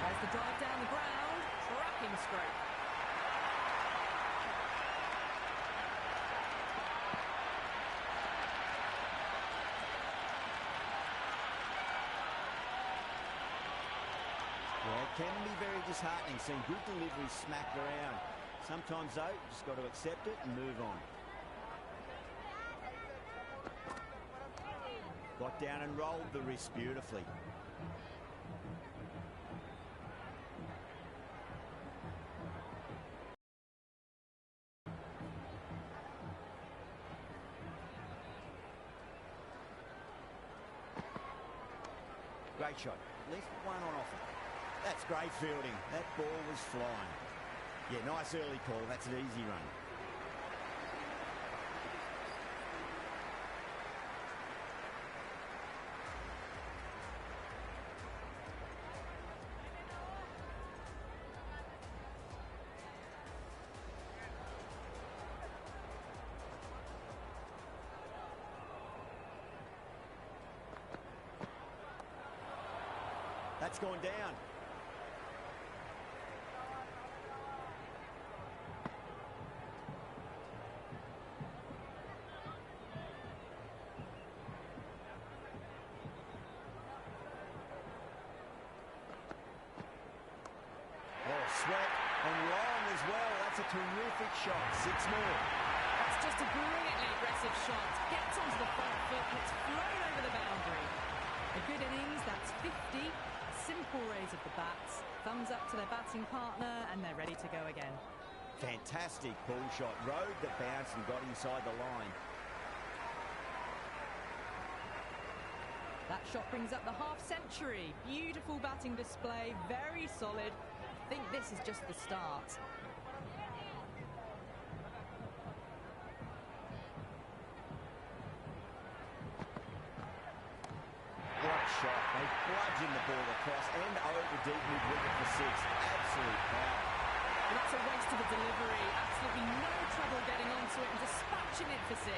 There's the drive down the ground. Cracking stroke. Yeah, it can be very disheartening seeing good deliveries smacked around. Sometimes, though, you just got to accept it and move on. Got down and rolled the wrist beautifully. Great shot. At least one on offer. That's great fielding. That ball was flying. Yeah, nice early call. That's an easy run. That's gone down. Swept and long as well. That's a terrific shot. 6 more. That's just a brilliantly aggressive shot. Gets onto the front foot and it's thrown over the boundary. A good innings. That's 50. Simple raise of the bats. Thumbs up to their batting partner and they're ready to go again. Fantastic pull shot. Rode the bounce and got inside the line. That shot brings up the half-century. Beautiful batting display. Very solid. I think this is just the start. What a shot. They bludgeon the ball across and over deep mid-wicket for 6. Absolute power. Well, that's a waste of a delivery. Absolutely no trouble getting onto it and dispatching it for 6.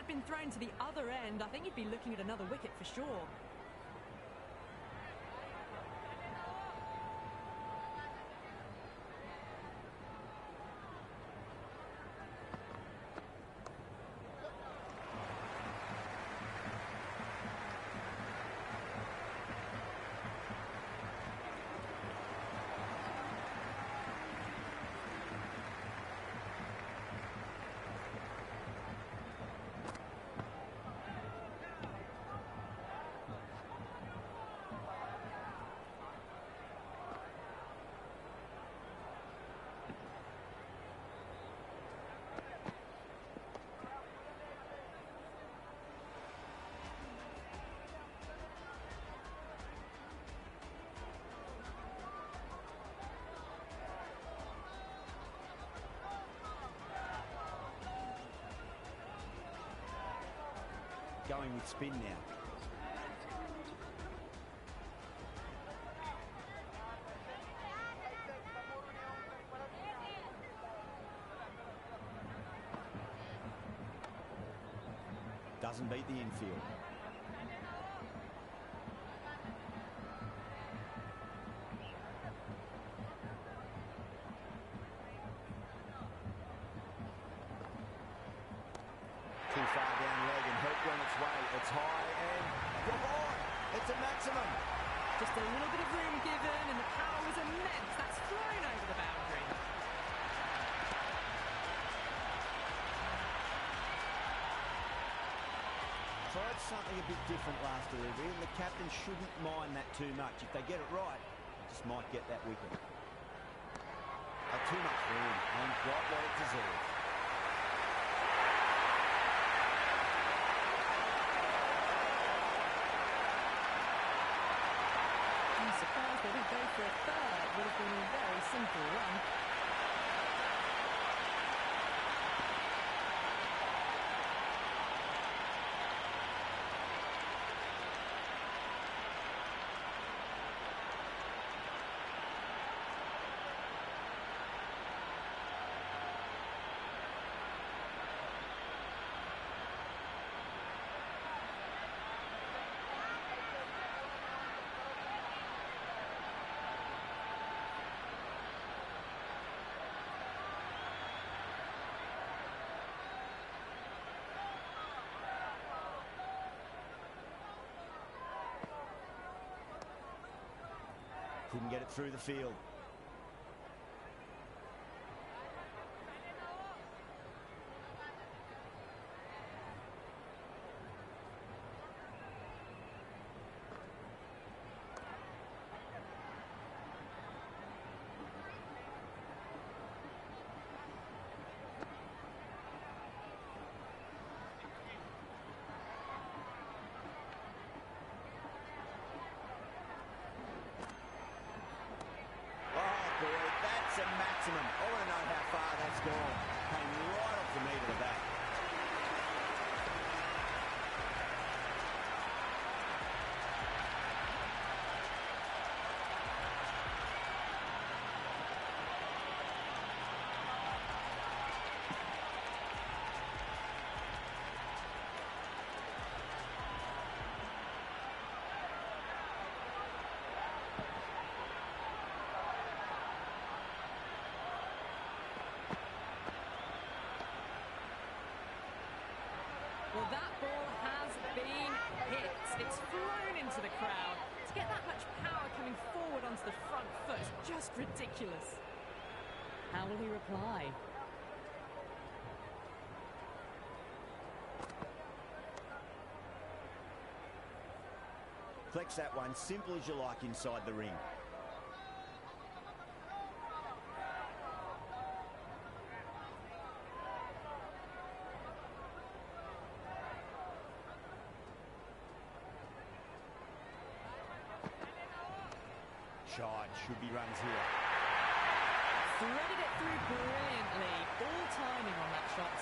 Been thrown to the other end, I think you'd be looking at another wicket for sure. Going with spin now. Doesn't beat the infield. Too far down leg and Hope on its way. It's high and gone. It's a maximum. Just a little bit of room given and the power was immense. That's thrown over the boundary. Tried something a bit different last delivery and the captain shouldn't mind that too much. If they get it right, they just might get that wicket. Too much room and got what it deserved. I'm surprised they didn't go for a third. Would have been a very simple run. Couldn't get it through the field. That's a maximum. I want to know how far that's gone. Came right off the meat of the bat. Well, that ball has been hit. It's flown into the crowd. To get that much power coming forward onto the front foot is just ridiculous. How will he reply? Flex that one, simple as you like inside the ring. Shot, should be runs here. Threaded it through brilliantly. All timing on that shot.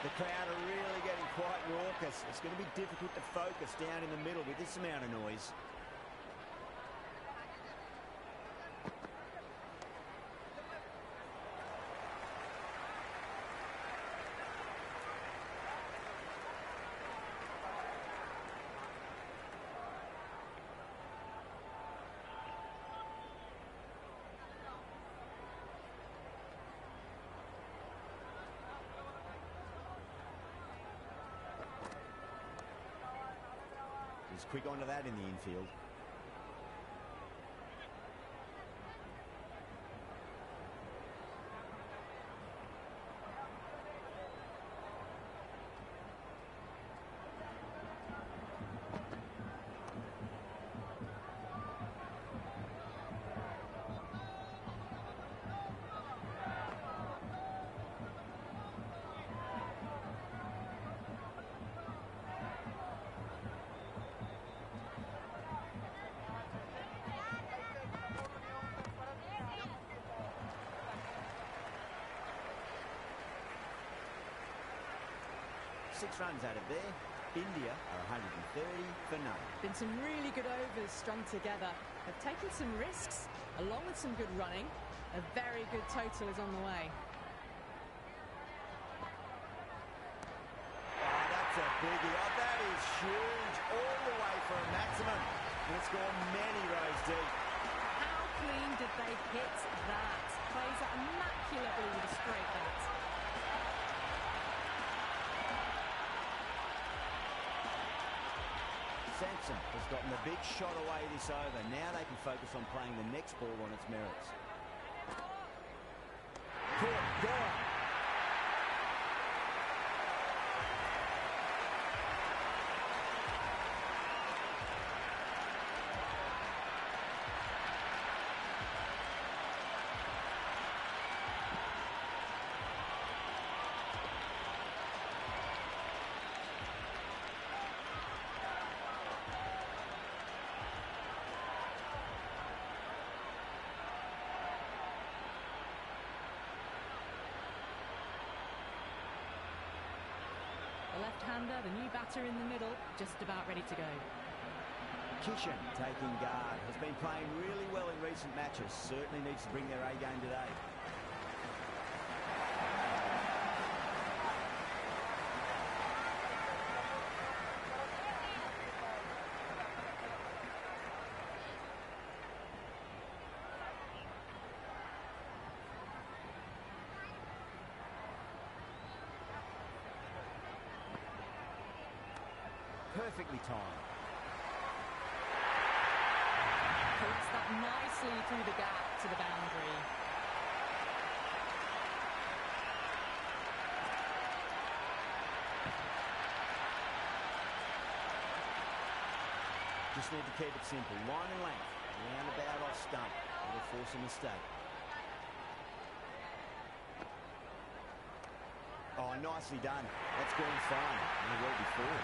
The crowd are really getting quite raucous. It's going to be difficult to focus down in the middle with this amount of noise. He's quick onto that in the infield. Six runs out of there. India are 130 for none. Been some really good overs strung together. They've taken some risks, along with some good running. A very good total is on the way. Oh, that's a biggie. Oh, that is huge. All the way for a maximum. And it's gone many rows deep. How clean did they hit that? Plays that immaculately with a straight bat. Sampson has gotten the big shot away this over. Now they can focus on playing the next ball on its merits. Caught, gone. The left-hander, the new batter in the middle, just about ready to go. Kishan taking guard. Has been playing really well in recent matches. Certainly needs to bring their A game today. Perfectly timed. Puts that nicely through the gap to the boundary. Just need to keep it simple. Line and length. Round about off stump. It'll force a mistake. Oh, nicely done. That's gone fine. And well before.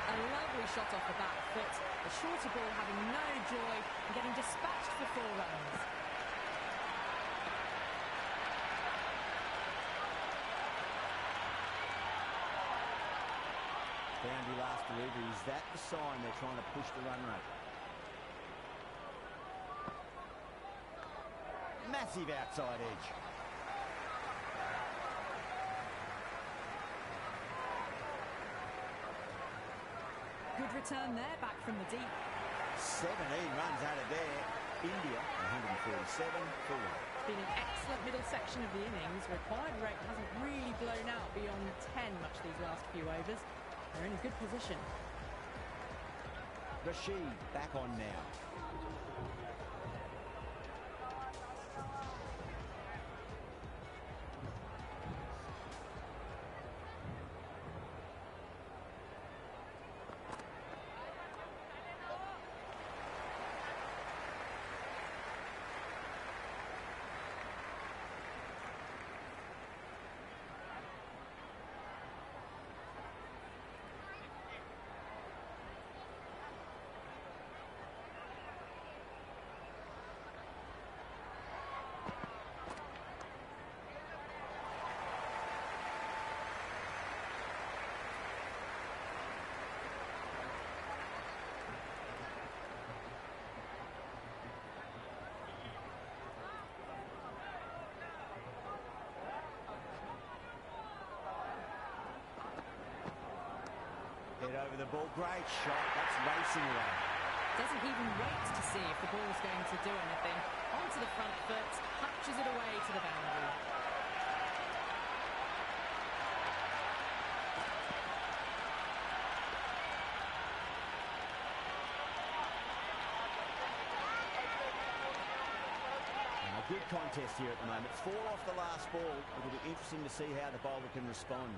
A lovely shot off the back foot. The shorter ball having no joy and getting dispatched for 4 runs. Boundary last delivery. Is that the sign they're trying to push the run rate? Massive outside edge. Good return there, back from the deep. 17 runs out of there. India, 147 for 1. It's been an excellent middle section of the innings. Required rate hasn't really blown out beyond 10 much these last few overs. They're in a good position. Rashid back on now. Head over the ball. Great shot. That's racing away. Doesn't even wait to see if the ball's going to do anything. Onto the front foot, punches it away to the boundary. And a good contest here at the moment. 4 off the last ball. It'll be interesting to see how the bowler can respond.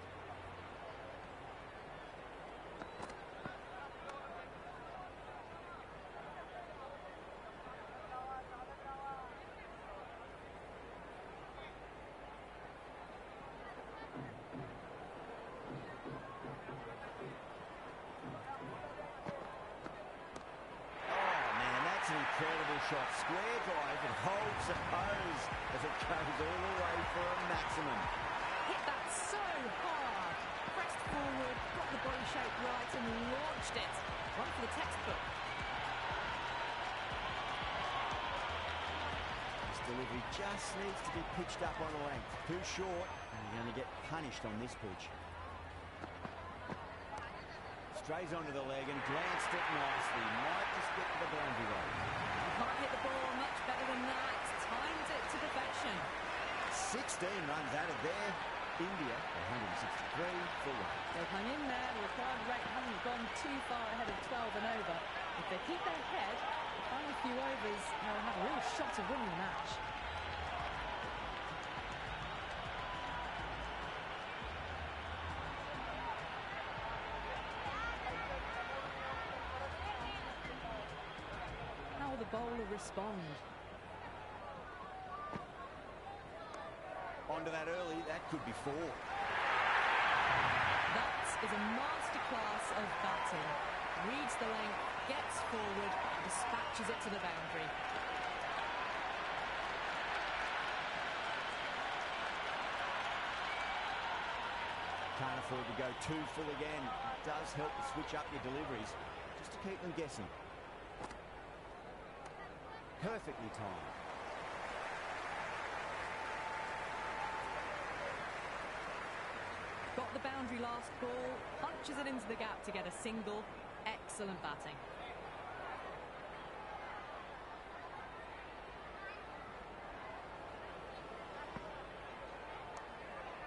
Incredible shot. Square drive and holds the pose as it goes all the way for a maximum. Hit that so hard. Pressed forward, got the body shape right and launched it. One for the textbook. This delivery just needs to be pitched up on a length. Too short, and you're going to get punished on this pitch. Strays onto the leg and glanced it nicely. Might just get to the boundary line. Can't hit the ball much better than that. Timed it to perfection. 16 runs out of there. India, 163 for 1. They've hung in there. The required rate hasn't gone too far ahead of 12 and over. If they keep their head, the final few overs, they'll have a real shot of winning the match. Bowler respond. Onto that early, that could be 4. That is a masterclass of batting. Reads the length, gets forward, dispatches it to the boundary. Can't afford to go too full again. It does help to switch up your deliveries, just to keep them guessing. Perfectly timed. Got the boundary last ball, punches it into the gap to get a single. Excellent batting.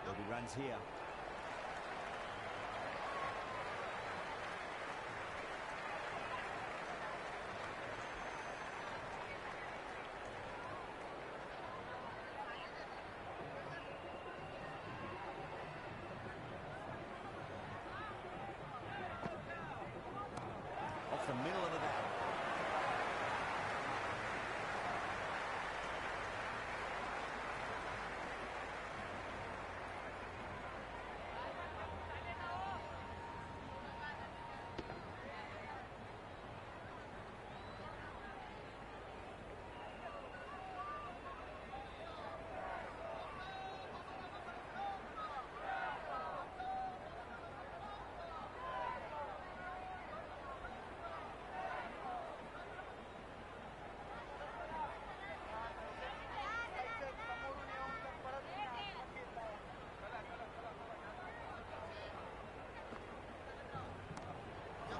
There'll be runs here. towards the middle of the bat.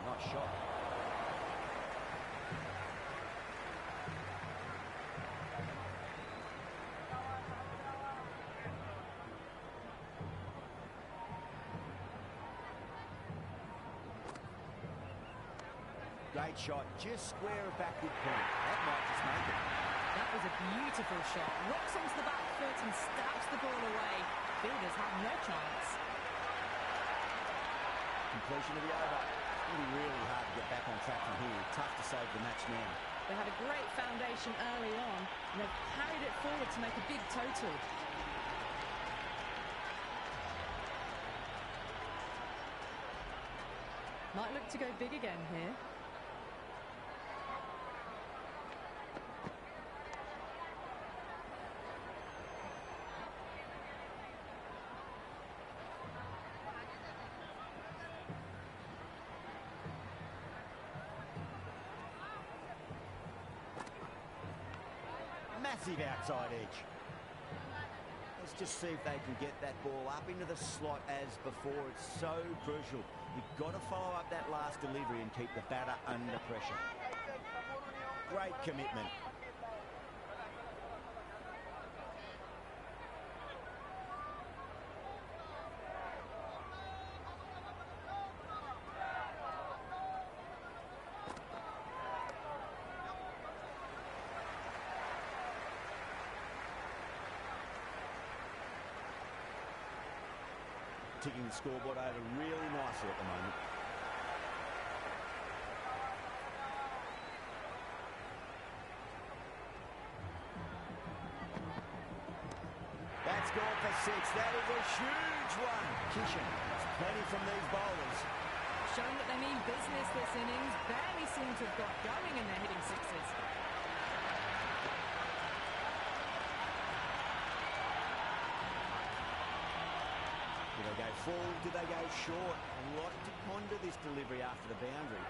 Nice shot. Great shot, just square of backward point. That might just make it. That was a beautiful shot. Rocks onto the back foot and stabs the ball away. Fielders have no chance. Completion of the over. It's going to be really hard to get back on track from here. Tough to save the match now. They had a great foundation early on, and they've carried it forward to make a big total. Might look to go big again here. Massive outside edge. Let's just see if they can get that ball up into the slot as before. It's so crucial. You've got to follow up that last delivery and keep the batter under pressure. Great commitment. Ticking the scoreboard over really nicely at the moment. That's gone for 6. That is a huge one. Kishan, there's plenty from these bowlers. Showing that they mean business this innings. Barely seem to have got going and they're hitting sixes. Do they go full? Do they go short? A lot to ponder this delivery after the boundary.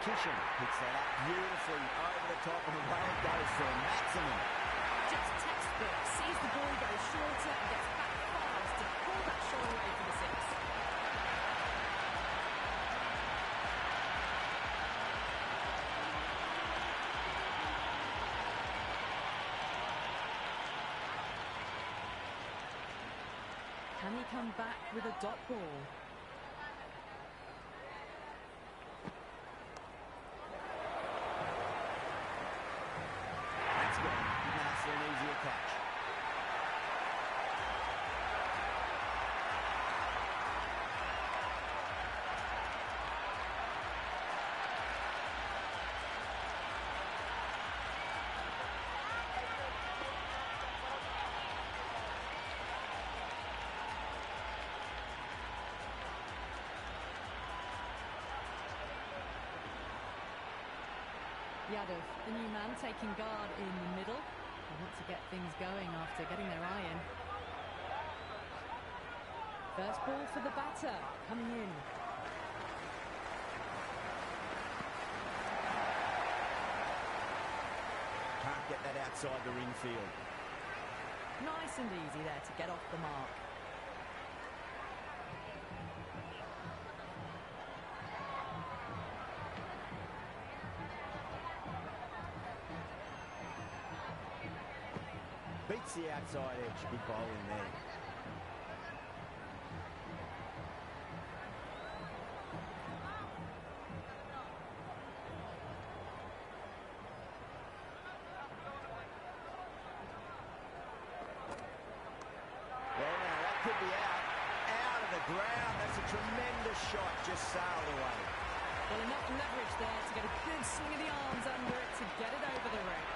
Kishan picks that up beautifully over the top and away it goes for a maximum. Just textbook. Sees the ball go shorter and gets back fast to pull that shot away for the six. Can he come back with a dot ball? That's gone. Nice and easier catch. Yadav, the new man, taking guard in the middle. They want to get things going after getting their eye in. First ball for the batter, coming in. Can't get that outside the ring field. Nice and easy there to get off the mark. Beats the outside edge. Big bowling there. Well, now that could be out. Out of the the ground. That's a tremendous shot, just sailed away. Well, enough leverage there to get a good swing of the arms under it to get it over the ring.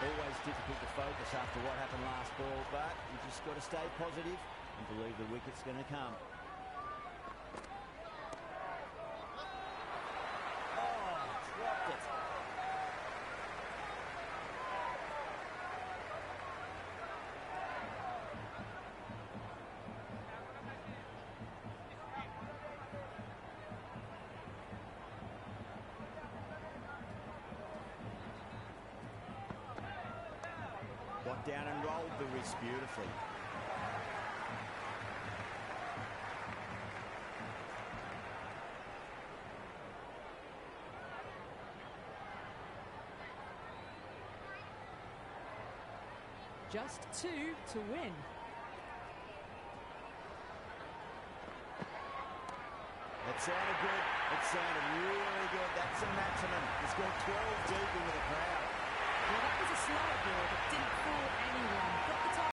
Always difficult to focus after what happened last ball, but you just got to stay positive and believe the wicket's going to come. Oh, dropped it. Got down and rolled the wrist beautifully. Just 2 to win. That sounded good. It sounded really good. That's a maximum. He's gone 12 deep into the crowd. Well, that was a slower ball that didn't fool anyone. Got the